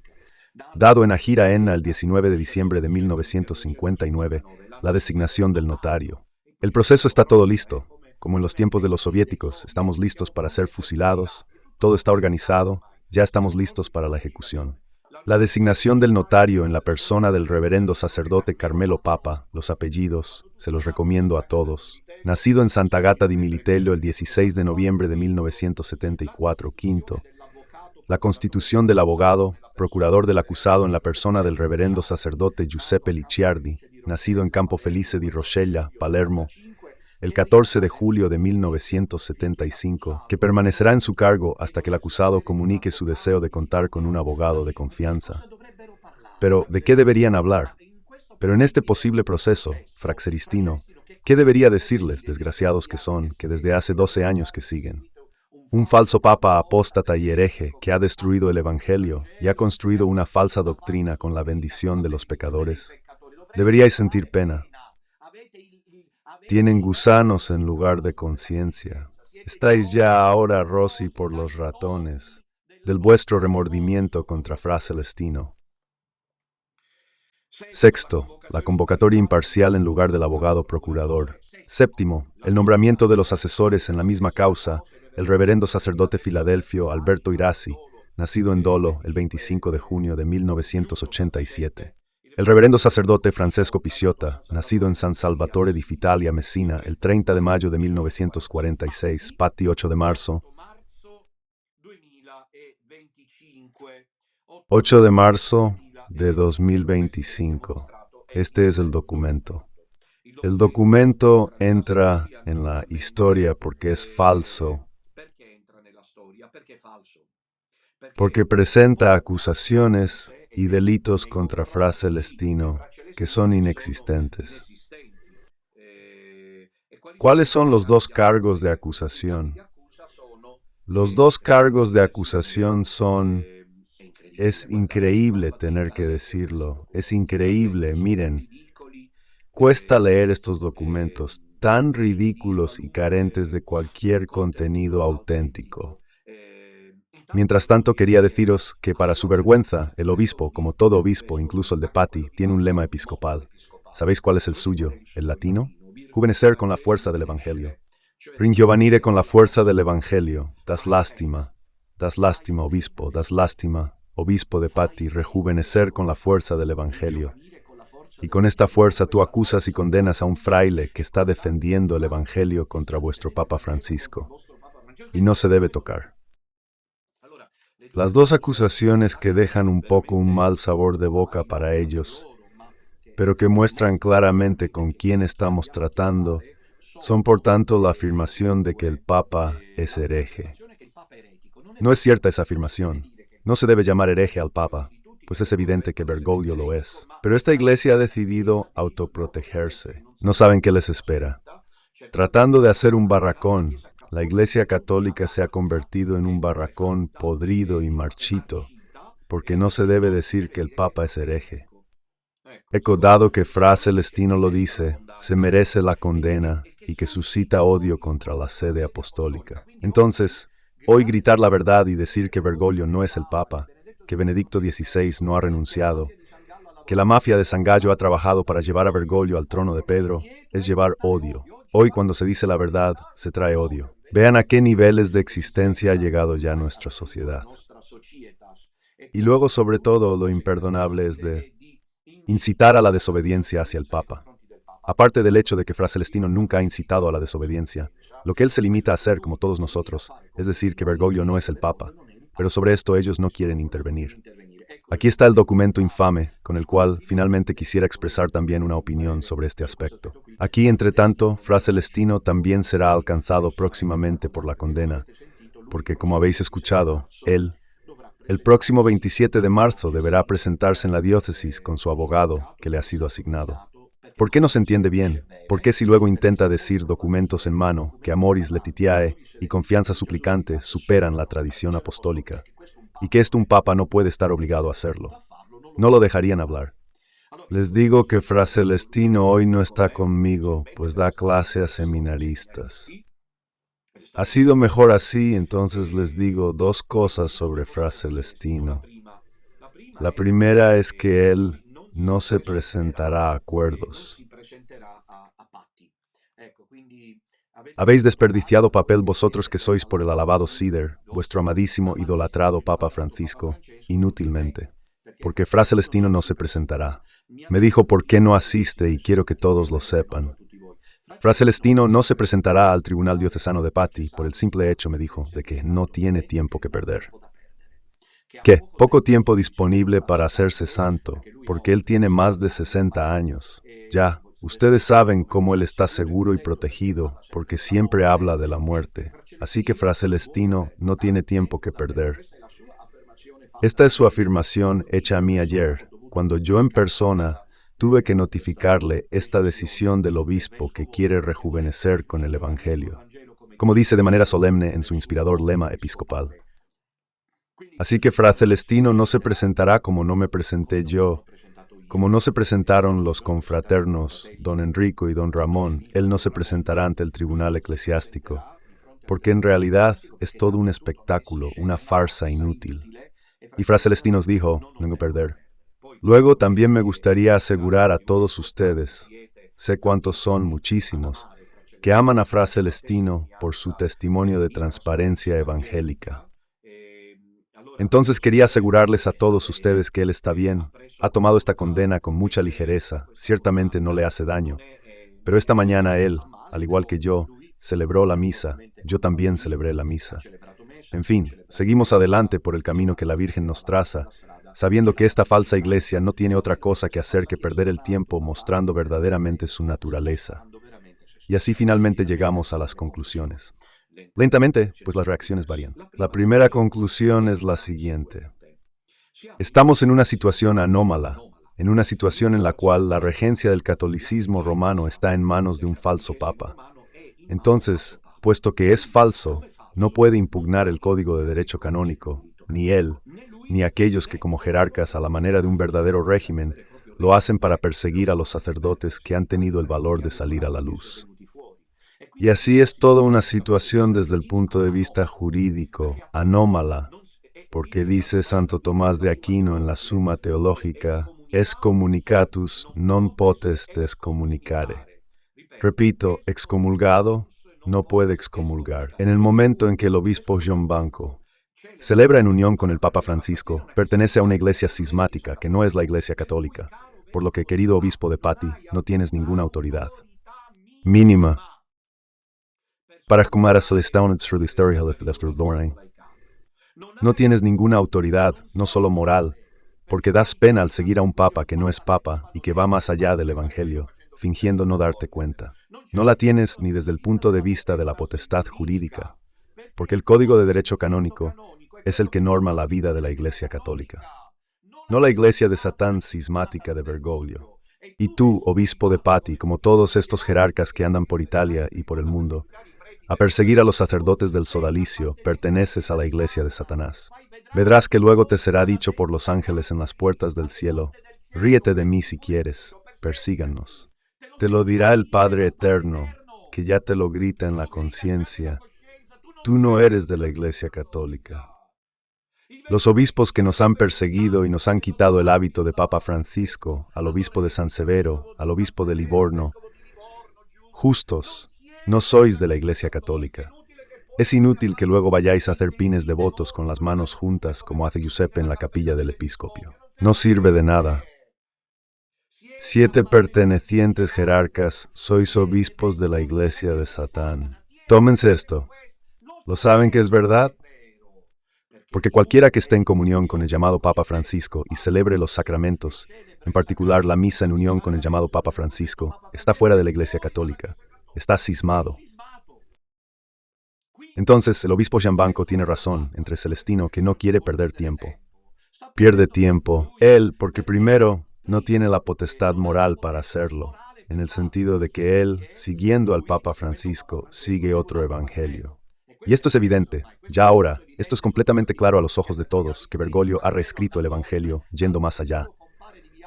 Dado en Ajira Enna el 19 de diciembre de 1959, la designación del notario. El proceso está todo listo. Como en los tiempos de los soviéticos, estamos listos para ser fusilados, todo está organizado, ya estamos listos para la ejecución. La designación del notario en la persona del reverendo sacerdote Carmelo Papa, los apellidos, se los recomiendo a todos. Nacido en Sant'Agata di Militello el 16 de noviembre de 1974, quinto. La constitución del abogado, procurador del acusado en la persona del reverendo sacerdote Giuseppe Licciardi, nacido en Campo Felice di Roccella, Palermo, el 14 de julio de 1975, que permanecerá en su cargo hasta que el acusado comunique su deseo de contar con un abogado de confianza. Pero, ¿de qué deberían hablar? Pero en este posible proceso, Fraxeristino, ¿qué debería decirles, desgraciados que son, que desde hace 12 años que siguen? Un falso papa apóstata y hereje que ha destruido el Evangelio y ha construido una falsa doctrina con la bendición de los pecadores. Deberíais sentir pena. Tienen gusanos en lugar de conciencia. Estáis ya ahora, Rossi, por los ratones, del vuestro remordimiento contra Fra Celestino. Sexto, la convocatoria imparcial en lugar del abogado procurador. Séptimo, el nombramiento de los asesores en la misma causa, el reverendo sacerdote filadelfio Alberto Irasi, nacido en Dolo el 25 de junio de 1987. El reverendo sacerdote Francesco Picciota, nacido en San Salvatore di Fitalia, Messina, el 30 de mayo de 1946, Patti 8 de marzo, 8 de marzo de 2025. Este es el documento. El documento entra en la historia porque es falso, porque presenta acusaciones y delitos contra Fra Celestino que son inexistentes. ¿Cuáles son los dos cargos de acusación? Los dos cargos de acusación son, es increíble tener que decirlo, es increíble, miren, cuesta leer estos documentos tan ridículos y carentes de cualquier contenido auténtico. Mientras tanto, quería deciros que para su vergüenza, el obispo, como todo obispo, incluso el de Patti, tiene un lema episcopal. ¿Sabéis cuál es el suyo? ¿El latino? Juvenecer con la fuerza del Evangelio. Ringiovanire con la fuerza del Evangelio. Das lástima, obispo, das lástima, obispo de Patti, rejuvenecer con la fuerza del Evangelio. Y con esta fuerza tú acusas y condenas a un fraile que está defendiendo el Evangelio contra vuestro Papa Francisco. Y no se debe tocar. Las dos acusaciones que dejan un poco un mal sabor de boca para ellos, pero que muestran claramente con quién estamos tratando, son por tanto la afirmación de que el Papa es hereje. No es cierta esa afirmación. No se debe llamar hereje al Papa, pues es evidente que Bergoglio lo es. Pero esta iglesia ha decidido autoprotegerse. No saben qué les espera. Tratando de hacer un barracón, la Iglesia Católica se ha convertido en un barracón podrido y marchito, porque no se debe decir que el Papa es hereje. Dado que Fra Celestino lo dice, se merece la condena y que suscita odio contra la sede apostólica. Entonces, hoy gritar la verdad y decir que Bergoglio no es el Papa, que Benedicto XVI no ha renunciado, que la mafia de San Gallo ha trabajado para llevar a Bergoglio al trono de Pedro, es llevar odio. Hoy cuando se dice la verdad, se trae odio. Vean a qué niveles de existencia ha llegado ya nuestra sociedad. Y luego, sobre todo, lo imperdonable es de incitar a la desobediencia hacia el Papa. Aparte del hecho de que Fra Celestino nunca ha incitado a la desobediencia, lo que él se limita a hacer como todos nosotros, es decir, que Bergoglio no es el Papa, pero sobre esto ellos no quieren intervenir. Aquí está el documento infame, con el cual finalmente quisiera expresar también una opinión sobre este aspecto. Aquí, entre tanto, Fra Celestino también será alcanzado próximamente por la condena, porque, como habéis escuchado, él, el próximo 27 de marzo, deberá presentarse en la diócesis con su abogado que le ha sido asignado. ¿Por qué no se entiende bien? ¿Por qué si luego intenta decir documentos en mano que Amoris Laetitiae y confianza suplicante superan la tradición apostólica? Y que un papa no puede estar obligado a hacerlo. No lo dejarían hablar. Les digo que Fra Celestino hoy no está conmigo, pues da clase a seminaristas. Ha sido mejor así, entonces les digo dos cosas sobre Fra Celestino. La primera es que él no se presentará a acuerdos. Habéis desperdiciado papel vosotros que sois por el alabado Cider, vuestro amadísimo, idolatrado Papa Francisco, inútilmente, porque Fra Celestino no se presentará. Me dijo por qué no asiste y quiero que todos lo sepan. Fra Celestino no se presentará al Tribunal Diocesano de Patti por el simple hecho, me dijo, de que no tiene tiempo que perder. ¿Qué? Poco tiempo disponible para hacerse santo, porque él tiene más de 60 años. Ya. Ustedes saben cómo él está seguro y protegido, porque siempre habla de la muerte. Así que Fra Celestino no tiene tiempo que perder. Esta es su afirmación hecha a mí ayer, cuando yo en persona tuve que notificarle esta decisión del obispo que quiere rejuvenecer con el Evangelio, como dice de manera solemne en su inspirador lema episcopal. Así que Fra Celestino no se presentará como no me presenté yo. Como no se presentaron los confraternos, don Enrico y don Ramón, él no se presentará ante el tribunal eclesiástico, porque en realidad es todo un espectáculo, una farsa inútil. Y Fra Celestino os dijo, no perder. Luego también me gustaría asegurar a todos ustedes, sé cuántos son, muchísimos, que aman a Fra Celestino por su testimonio de transparencia evangélica. Entonces quería asegurarles a todos ustedes que Él está bien, ha tomado esta condena con mucha ligereza, ciertamente no le hace daño. Pero esta mañana Él, al igual que yo, celebró la misa, yo también celebré la misa. En fin, seguimos adelante por el camino que la Virgen nos traza, sabiendo que esta falsa iglesia no tiene otra cosa que hacer que perder el tiempo mostrando verdaderamente su naturaleza. Y así finalmente llegamos a las conclusiones. Lentamente, pues las reacciones varían. La primera conclusión es la siguiente. Estamos en una situación anómala, en una situación en la cual la regencia del catolicismo romano está en manos de un falso papa. Entonces, puesto que es falso, no puede impugnar el código de derecho canónico, ni él, ni aquellos que como jerarcas a la manera de un verdadero régimen, lo hacen para perseguir a los sacerdotes que han tenido el valor de salir a la luz. Y así es toda una situación desde el punto de vista jurídico, anómala, porque dice Santo Tomás de Aquino en la Summa Teológica, excommunicatus non potest excommunicare. Repito, excomulgado no puede excomulgar. En el momento en que el obispo John Banco celebra en unión con el Papa Francisco, pertenece a una iglesia cismática que no es la iglesia católica, por lo que, querido obispo de Patti, no tienes ninguna autoridad mínima para juzgar a Celestaunes for the historia de Lorraine. No tienes ninguna autoridad, no solo moral, porque das pena al seguir a un papa que no es papa y que va más allá del Evangelio, fingiendo no darte cuenta. No la tienes ni desde el punto de vista de la potestad jurídica, porque el Código de Derecho Canónico es el que norma la vida de la Iglesia Católica, no la Iglesia de Satán cismática de Bergoglio. Y tú, obispo de Patti, como todos estos jerarcas que andan por Italia y por el mundo, a perseguir a los sacerdotes del sodalicio, perteneces a la iglesia de Satanás. Vedrás que luego te será dicho por los ángeles en las puertas del cielo, ríete de mí si quieres, persíganos. Te lo dirá el Padre Eterno, que ya te lo grita en la conciencia. Tú no eres de la Iglesia Católica. Los obispos que nos han perseguido y nos han quitado el hábito de Papa Francisco, al obispo de San Severo, al obispo de Livorno, justos, no sois de la Iglesia Católica. Es inútil que luego vayáis a hacer pines devotos con las manos juntas como hace Giuseppe en la capilla del episcopio. No sirve de nada. 7 pertenecientes jerarcas sois obispos de la Iglesia de Satán. Tómense esto. ¿Lo saben que es verdad? Porque cualquiera que esté en comunión con el llamado Papa Francisco y celebre los sacramentos, en particular la misa en unión con el llamado Papa Francisco, está fuera de la Iglesia Católica. Está cismado. Entonces, el obispo Gianbanco tiene razón entre Celestino que no quiere perder tiempo. Pierde tiempo él porque primero no tiene la potestad moral para hacerlo, en el sentido de que él, siguiendo al Papa Francisco, sigue otro evangelio. Y esto es evidente, ya ahora, esto es completamente claro a los ojos de todos, que Bergoglio ha reescrito el evangelio yendo más allá.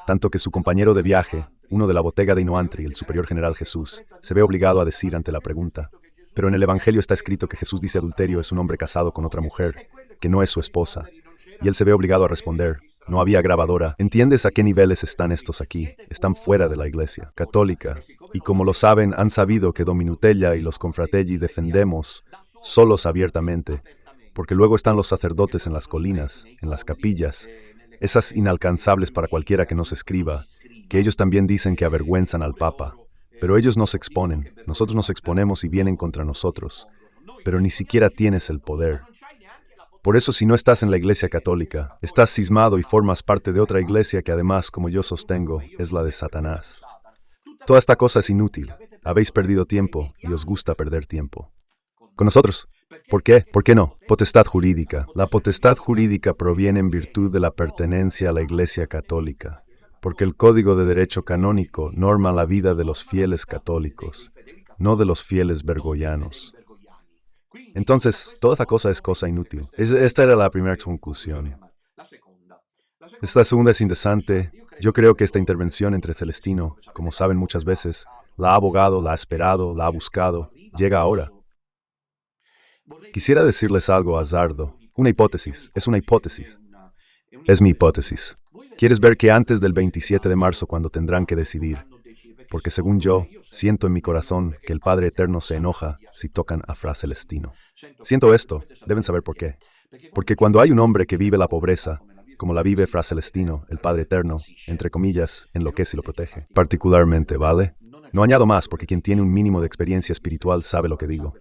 Tanto que su compañero de viaje, uno de la Bottega de Inoantri, el superior general Jesús, se ve obligado a decir ante la pregunta, pero en el Evangelio está escrito que Jesús dice adulterio es un hombre casado con otra mujer, que no es su esposa, y él se ve obligado a responder, no había grabadora. ¿Entiendes a qué niveles están estos aquí? Están fuera de la Iglesia Católica, y como lo saben, han sabido que Dominutella y los Confratelli defendemos, solos abiertamente, porque luego están los sacerdotes en las colinas, en las capillas, esas inalcanzables para cualquiera que nos escriba, que ellos también dicen que avergüenzan al Papa, pero ellos nos exponen, nosotros nos exponemos y vienen contra nosotros, pero ni siquiera tienes el poder. Por eso si no estás en la Iglesia Católica, estás cismado y formas parte de otra iglesia que además, como yo sostengo, es la de Satanás. Toda esta cosa es inútil, habéis perdido tiempo y os gusta perder tiempo. Con nosotros. ¿Por qué? ¿Por qué no? Potestad jurídica. La potestad jurídica proviene en virtud de la pertenencia a la Iglesia Católica, porque el Código de Derecho Canónico norma la vida de los fieles católicos, no de los fieles bergoglianos. Entonces, toda esta cosa es cosa inútil. Esta era la primera conclusión. Esta segunda es interesante. Yo creo que esta intervención entre Celestino, como saben muchas veces, la ha abogado, la ha esperado, la ha buscado, llega ahora. Quisiera decirles algo, Azardo. Una hipótesis, es una hipótesis. Es mi hipótesis. ¿Quieres ver que antes del 27 de marzo, cuando tendrán que decidir? Porque según yo, siento en mi corazón que el Padre Eterno se enoja si tocan a Fra Celestino. Siento esto, deben saber por qué. Porque cuando hay un hombre que vive la pobreza, como la vive Fra Celestino, el Padre Eterno, entre comillas, enloquece y lo protege. Particularmente, ¿vale? No añado más porque quien tiene un mínimo de experiencia espiritual sabe lo que digo.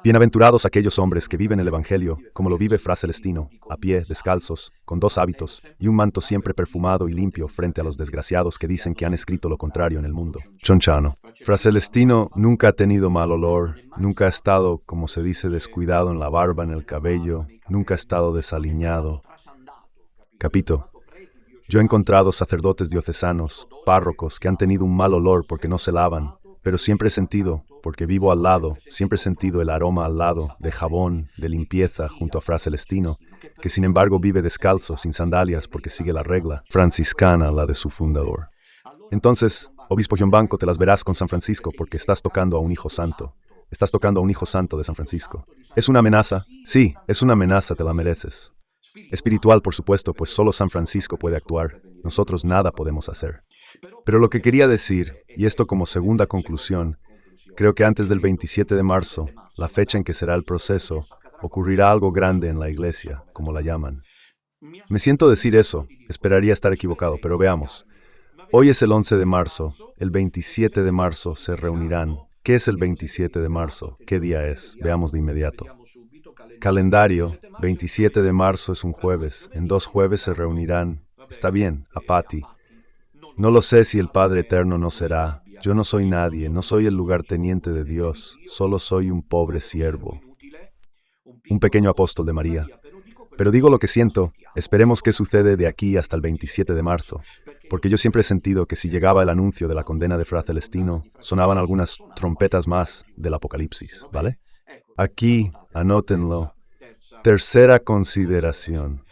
Bienaventurados aquellos hombres que viven el Evangelio, como lo vive Fra Celestino, a pie, descalzos, con 2 hábitos, y un manto siempre perfumado y limpio frente a los desgraciados que dicen que han escrito lo contrario en el mundo. Chonchano. Fra Celestino nunca ha tenido mal olor, nunca ha estado, como se dice, descuidado en la barba, en el cabello, nunca ha estado desaliñado. Capito. Yo he encontrado sacerdotes diocesanos, párrocos, que han tenido un mal olor porque no se lavan, pero siempre he sentido, porque vivo al lado, siempre he sentido el aroma al lado, de jabón, de limpieza, junto a Fra Celestino, que sin embargo vive descalzo, sin sandalias, porque sigue la regla franciscana, la de su fundador. Entonces, obispo Gianbanco, te las verás con San Francisco, porque estás tocando a un hijo santo. Estás tocando a un hijo santo de San Francisco. ¿Es una amenaza? Sí, es una amenaza, te la mereces. Espiritual, por supuesto, pues solo San Francisco puede actuar. Nosotros nada podemos hacer. Pero lo que quería decir, y esto como segunda conclusión, creo que antes del 27 de marzo, la fecha en que será el proceso, ocurrirá algo grande en la iglesia, como la llaman. Me siento decir eso, esperaría estar equivocado, pero veamos. Hoy es el 11 de marzo, el 27 de marzo se reunirán. ¿Qué es el 27 de marzo? ¿Qué día es? Veamos de inmediato. Calendario, 27 de marzo es un jueves, en 2 jueves se reunirán. Está bien, apati. No lo sé si el Padre Eterno no será. Yo no soy nadie, no soy el lugarteniente de Dios, solo soy un pobre siervo, un pequeño apóstol de María. Pero digo lo que siento, esperemos qué sucede de aquí hasta el 27 de marzo, porque yo siempre he sentido que si llegaba el anuncio de la condena de Fra Celestino, sonaban algunas trompetas más del Apocalipsis, ¿vale? Aquí, anótenlo. Tercera consideración.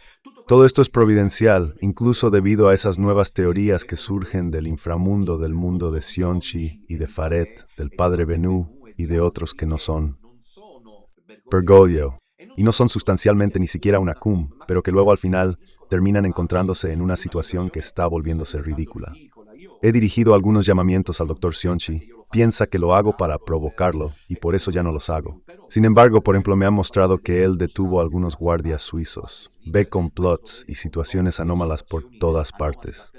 Todo esto es providencial, incluso debido a esas nuevas teorías que surgen del inframundo del mundo de Sionchi y de Faret, del Padre Benú y de otros que no son Bergoglio, y no son sustancialmente ni siquiera una cum, pero que luego al final terminan encontrándose en una situación que está volviéndose ridícula. He dirigido algunos llamamientos al Dr. Sionchi. Piensa que lo hago para provocarlo, y por eso ya no los hago. Sin embargo, por ejemplo, me ha mostrado que él detuvo a algunos guardias suizos. Ve complots y situaciones anómalas por todas partes.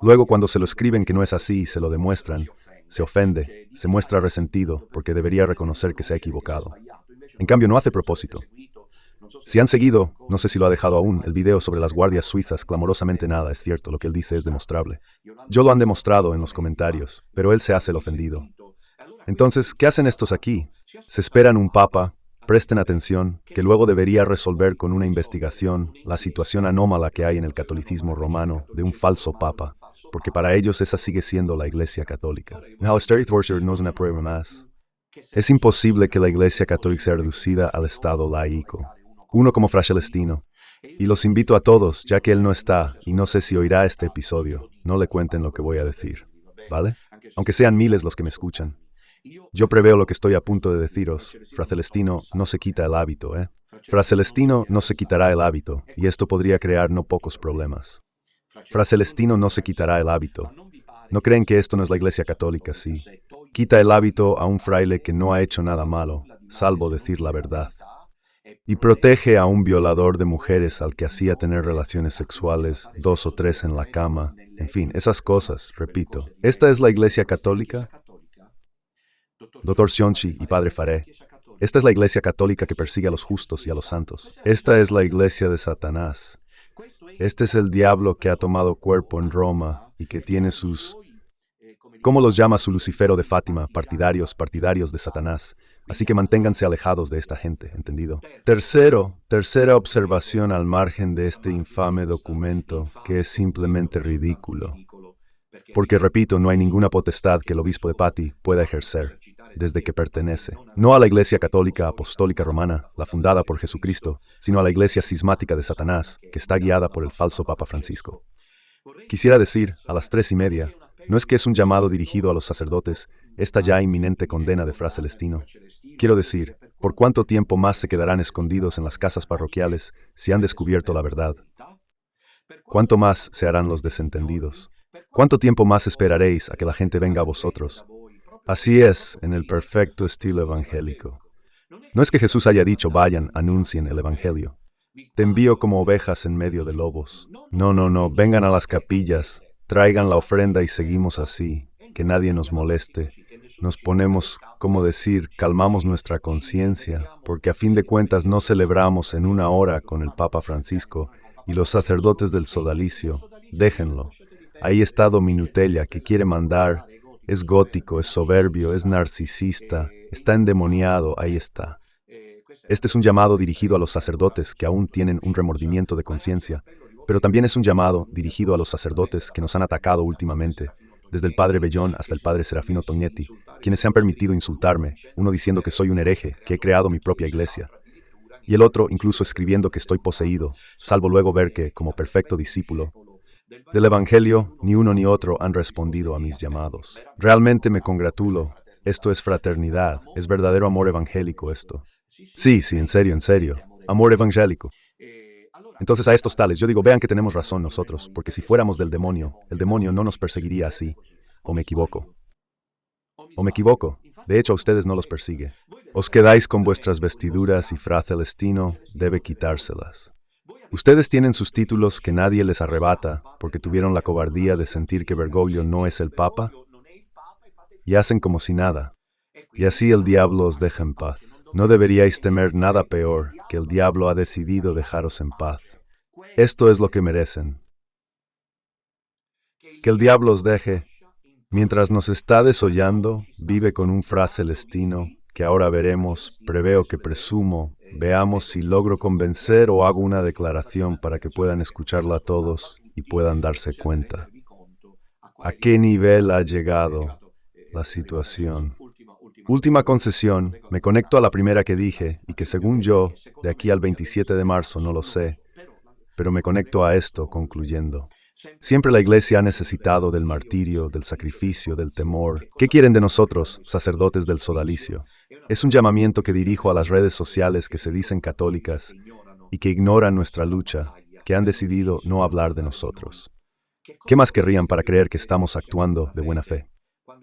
Luego, cuando se lo escriben que no es así y se lo demuestran, se ofende, se muestra resentido, porque debería reconocer que se ha equivocado. En cambio, no hace propósito. Si han seguido, no sé si lo ha dejado aún, el video sobre las guardias suizas, clamorosamente nada es cierto, lo que él dice es demostrable. Yo lo han demostrado en los comentarios, pero él se hace el ofendido. Entonces, ¿qué hacen estos aquí? Se esperan un papa, presten atención, que luego debería resolver con una investigación la situación anómala que hay en el catolicismo romano de un falso papa, porque para ellos esa sigue siendo la Iglesia Católica. No es una prueba más. Es imposible que la Iglesia Católica sea reducida al estado laico. Uno como Fra Celestino. Y los invito a todos, ya que él no está, y no sé si oirá este episodio, no le cuenten lo que voy a decir, ¿vale? Aunque sean miles los que me escuchan. Yo preveo lo que estoy a punto de deciros. Fra Celestino no se quita el hábito, ¿eh? Fra Celestino no se quitará el hábito, y esto podría crear no pocos problemas. Fra Celestino no se quitará el hábito. ¿No creen que esto no es la Iglesia Católica? Sí. Quita el hábito a un fraile que no ha hecho nada malo, salvo decir la verdad. Y protege a un violador de mujeres al que hacía tener relaciones sexuales, 2 o 3 en la cama, en fin, esas cosas, repito. ¿Esta es la Iglesia Católica? Dr. Sionchi y Padre Faré. Esta es la Iglesia Católica que persigue a los justos y a los santos. Esta es la Iglesia de Satanás. Este es el diablo que ha tomado cuerpo en Roma y que tiene sus... ¿Cómo los llama su Lucifero de Fátima? Partidarios de Satanás. Así que manténganse alejados de esta gente, ¿entendido? Tercera observación al margen de este infame documento, que es simplemente ridículo. Porque, repito, no hay ninguna potestad que el obispo de Patti pueda ejercer, desde que pertenece, no a la Iglesia Católica Apostólica Romana, la fundada por Jesucristo, sino a la Iglesia cismática de Satanás, que está guiada por el falso Papa Francisco. Quisiera decir, a las 3:30, no es que es un llamado dirigido a los sacerdotes, esta ya inminente condena de Fra Celestino. Quiero decir, ¿por cuánto tiempo más se quedarán escondidos en las casas parroquiales si han descubierto la verdad? ¿Cuánto más se harán los desentendidos? ¿Cuánto tiempo más esperaréis a que la gente venga a vosotros? Así es, en el perfecto estilo evangélico. No es que Jesús haya dicho, vayan, anuncien el Evangelio. Te envío como ovejas en medio de lobos. No, no, no, vengan a las capillas, traigan la ofrenda y seguimos así, que nadie nos moleste. Nos ponemos, como decir, calmamos nuestra conciencia, porque a fin de cuentas no celebramos en una hora con el Papa Francisco y los sacerdotes del sodalicio. Déjenlo. Ahí está Dominutella, que quiere mandar, es gótico, es soberbio, es narcisista, está endemoniado, ahí está. Este es un llamado dirigido a los sacerdotes que aún tienen un remordimiento de conciencia, pero también es un llamado dirigido a los sacerdotes que nos han atacado últimamente, desde el padre Bellón hasta el padre Serafino Tognetti, quienes se han permitido insultarme, uno diciendo que soy un hereje, que he creado mi propia iglesia, y el otro incluso escribiendo que estoy poseído, salvo luego ver que, como perfecto discípulo del Evangelio, ni uno ni otro han respondido a mis llamados. Realmente me congratulo. Esto es fraternidad, es verdadero amor evangélico esto. Sí, sí, en serio. Amor evangélico. Entonces a estos tales, yo digo, vean que tenemos razón nosotros, porque si fuéramos del demonio, el demonio no nos perseguiría así. ¿O me equivoco? ¿O me equivoco? De hecho, a ustedes no los persigue. Os quedáis con vuestras vestiduras y Fra Celestino debe quitárselas. Ustedes tienen sus títulos que nadie les arrebata porque tuvieron la cobardía de sentir que Bergoglio no es el Papa y hacen como si nada. Y así el diablo os deja en paz. No deberíais temer nada peor, que el diablo ha decidido dejaros en paz. Esto es lo que merecen. Que el diablo os deje. Mientras nos está desollando, vive con un Fra Celestino, que ahora veremos, preveo que presumo, veamos si logro convencer o hago una declaración para que puedan escucharla todos y puedan darse cuenta. ¿A qué nivel ha llegado la situación? Última concesión, me conecto a la primera que dije y que según yo, de aquí al 27 de marzo no lo sé, pero me conecto a esto concluyendo. Siempre la Iglesia ha necesitado del martirio, del sacrificio, del temor. ¿Qué quieren de nosotros, sacerdotes del sodalicio? Es un llamamiento que dirijo a las redes sociales que se dicen católicas y que ignoran nuestra lucha, que han decidido no hablar de nosotros. ¿Qué más querrían para creer que estamos actuando de buena fe?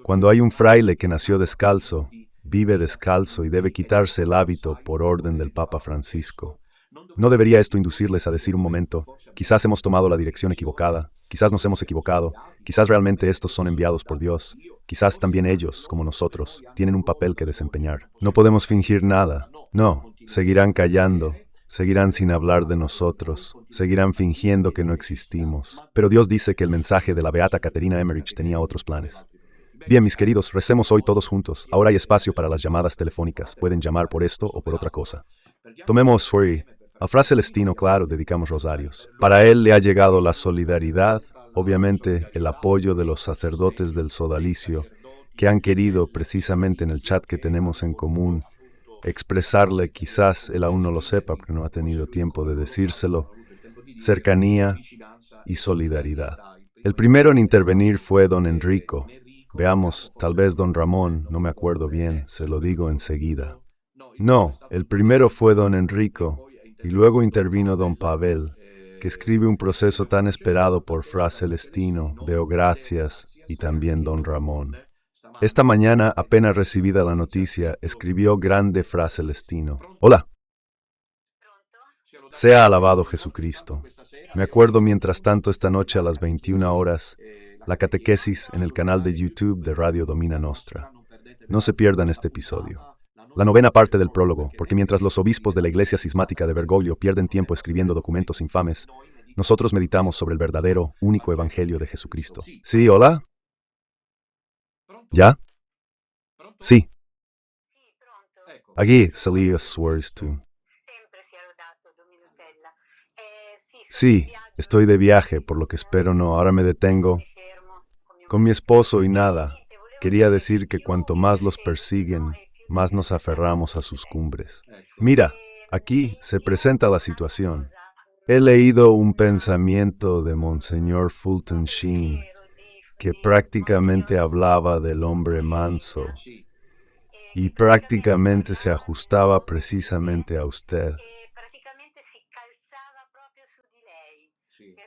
Cuando hay un fraile que nació descalzo, vive descalzo y debe quitarse el hábito por orden del Papa Francisco. ¿No debería esto inducirles a decir un momento, quizás hemos tomado la dirección equivocada, quizás nos hemos equivocado, quizás realmente estos son enviados por Dios, quizás también ellos, como nosotros, tienen un papel que desempeñar? No podemos fingir nada. No, seguirán callando, seguirán sin hablar de nosotros, seguirán fingiendo que no existimos. Pero Dios dice que el mensaje de la beata Caterina Emmerich tenía otros planes. Bien, mis queridos, recemos hoy todos juntos. Ahora hay espacio para las llamadas telefónicas. Pueden llamar por esto o por otra cosa. Tomemos hoy. Al Fra Celestino, claro, dedicamos rosarios. Para él le ha llegado la solidaridad, obviamente el apoyo de los sacerdotes del sodalicio, que han querido, precisamente en el chat que tenemos en común, expresarle, quizás él aún no lo sepa porque no ha tenido tiempo de decírselo, cercanía y solidaridad. El primero en intervenir fue don Enrico. Veamos, tal vez don Ramón, no me acuerdo bien, se lo digo enseguida. No, el primero fue don Enrico, y luego intervino don Pavel, que escribe un proceso tan esperado por Fra Celestino, Deo gracias, y también don Ramón. Esta mañana, apenas recibida la noticia, escribió grande Fra Celestino. Hola. Sea alabado Jesucristo. Me acuerdo mientras tanto esta noche a las 21 horas, la catequesis en el canal de YouTube de Radio Domina Nostra. No se pierdan este episodio. La novena parte del prólogo, porque mientras los obispos de la Iglesia Cismática de Bergoglio pierden tiempo escribiendo documentos infames, nosotros meditamos sobre el verdadero, único Evangelio de Jesucristo. ¿Sí, hola? ¿Ya? Sí. Aquí salía Swears to. Sí, estoy de viaje, por lo que espero no. Ahora me detengo con mi esposo y nada. Quería decir que cuanto más los persiguen, más nos aferramos a sus cumbres. Mira, aquí se presenta la situación. He leído un pensamiento de Monseñor Fulton Sheen que prácticamente hablaba del hombre manso y prácticamente se ajustaba precisamente a usted.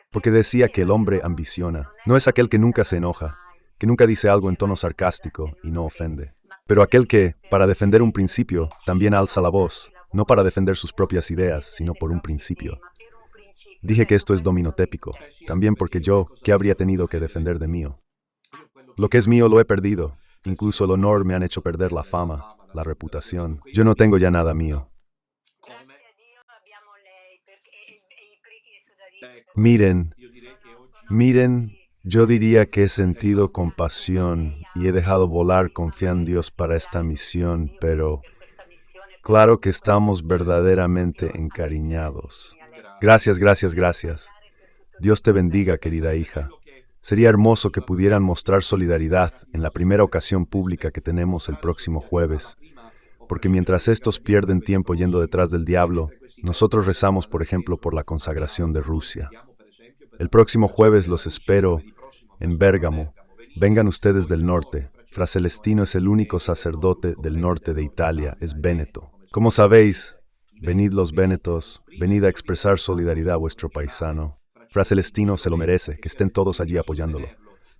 Porque decía que el hombre ambiciona. No es aquel que nunca se enoja, que nunca dice algo en tono sarcástico y no ofende. Pero aquel que, para defender un principio, también alza la voz, no para defender sus propias ideas, sino por un principio. Dije que esto es dominotépico, también porque yo, ¿qué habría tenido que defender de mío? Lo que es mío lo he perdido, incluso el honor me han hecho perder la fama, la reputación. Yo no tengo ya nada mío. Miren, miren, yo diría que he sentido compasión y he dejado volar confiando en Dios para esta misión, pero claro que estamos verdaderamente encariñados. Gracias, gracias, gracias. Dios te bendiga, querida hija. Sería hermoso que pudieran mostrar solidaridad en la primera ocasión pública que tenemos el próximo jueves, porque mientras estos pierden tiempo yendo detrás del diablo, nosotros rezamos, por ejemplo, por la consagración de Rusia. El próximo jueves los espero en Bérgamo. Vengan ustedes del norte. Fra Celestino es el único sacerdote del norte de Italia, es véneto. Como sabéis, venid los vénetos, venid a expresar solidaridad a vuestro paisano. Fra Celestino se lo merece, que estén todos allí apoyándolo.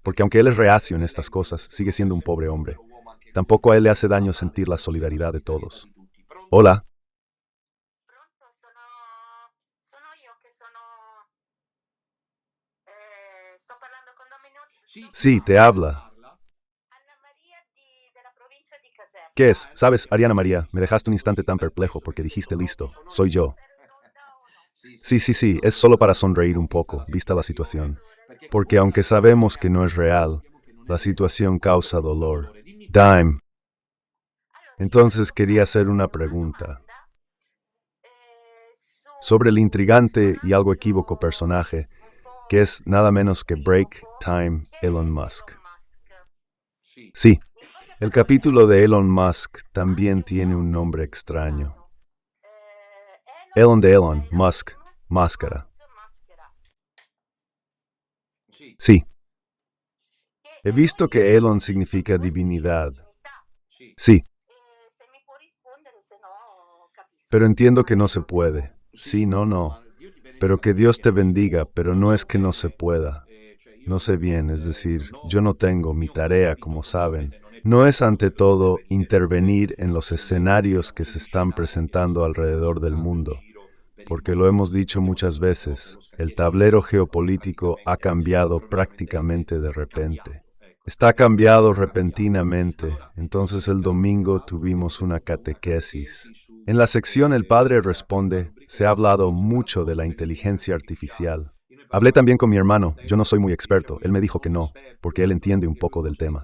Porque aunque él es reacio en estas cosas, sigue siendo un pobre hombre. Tampoco a él le hace daño sentir la solidaridad de todos. Hola. Sí, te habla. ¿Qué es? Sabes, Ariana María, me dejaste un instante tan perplejo porque dijiste listo, soy yo. Sí, sí, sí, es solo para sonreír un poco, vista la situación. Porque aunque sabemos que no es real, la situación causa dolor. Dime. Entonces quería hacer una pregunta sobre el intrigante y algo equívoco personaje que es nada menos que Break Time Elon Musk. Sí, el capítulo de Elon Musk también tiene un nombre extraño. Elon de Elon, Musk, máscara. Sí, he visto que Elon significa divinidad. Sí, pero entiendo que no se puede. Sí, no, no. Pero que Dios te bendiga, pero no es que no se pueda. No sé bien, es decir, yo no tengo mi tarea, como saben. No es ante todo intervenir en los escenarios que se están presentando alrededor del mundo, porque lo hemos dicho muchas veces, el tablero geopolítico ha cambiado prácticamente de repente. Está cambiado repentinamente, entonces el domingo tuvimos una catequesis. En la sección el padre responde, se ha hablado mucho de la inteligencia artificial. Hablé también con mi hermano, yo no soy muy experto, él me dijo que no, porque él entiende un poco del tema.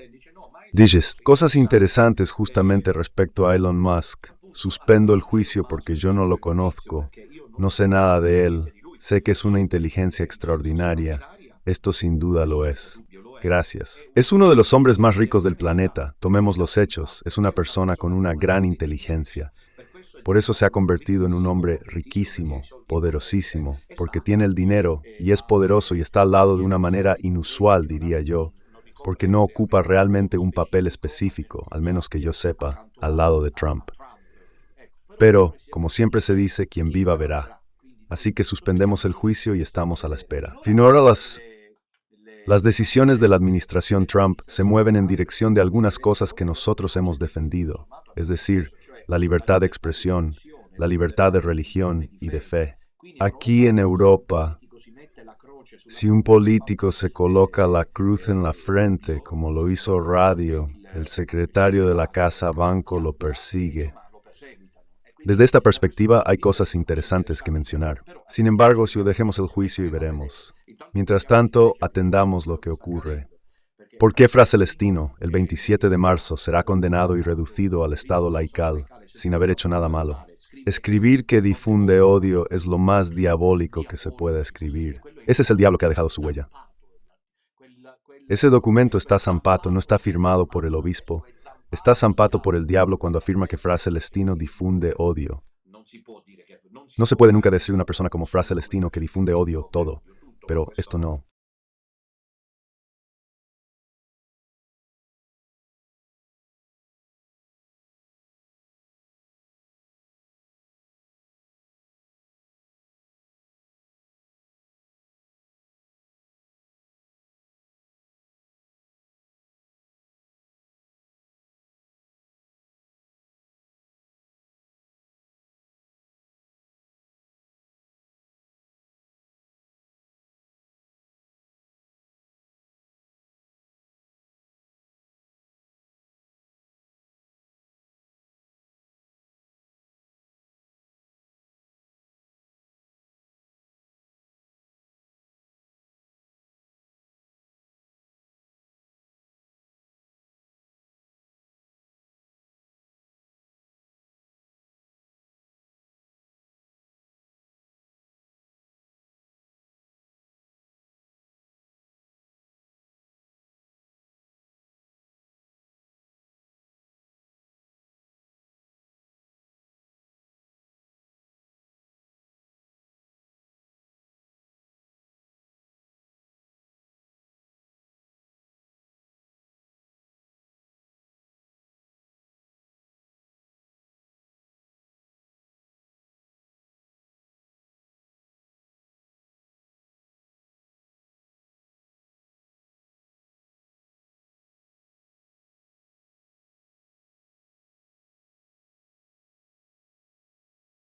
Dices, cosas interesantes justamente respecto a Elon Musk. Suspendo el juicio porque yo no lo conozco, no sé nada de él, sé que es una inteligencia extraordinaria, esto sin duda lo es. Gracias. Es uno de los hombres más ricos del planeta, tomemos los hechos, es una persona con una gran inteligencia. Por eso se ha convertido en un hombre riquísimo, poderosísimo, porque tiene el dinero y es poderoso y está al lado de una manera inusual, diría yo, porque no ocupa realmente un papel específico, al menos que yo sepa, al lado de Trump. Pero, como siempre se dice, quien viva verá. Así que suspendemos el juicio y estamos a la espera. Finora las decisiones de la administración Trump se mueven en dirección de algunas cosas que nosotros hemos defendido, es decir, la libertad de expresión, la libertad de religión y de fe. Aquí en Europa, si un político se coloca la cruz en la frente, como lo hizo Radio, el secretario de la Casa Banco lo persigue. Desde esta perspectiva hay cosas interesantes que mencionar. Sin embargo, si dejemos el juicio y veremos. Mientras tanto, atendamos lo que ocurre. ¿Por qué Fra Celestino, el 27 de marzo, será condenado y reducido al estado laical, sin haber hecho nada malo? Escribir que difunde odio es lo más diabólico que se pueda escribir. Ese es el diablo que ha dejado su huella. Ese documento está zampato, no está firmado por el obispo. Está zampato por el diablo cuando afirma que Fra Celestino difunde odio. No se puede nunca decir una persona como Fra Celestino que difunde odio todo, pero esto no.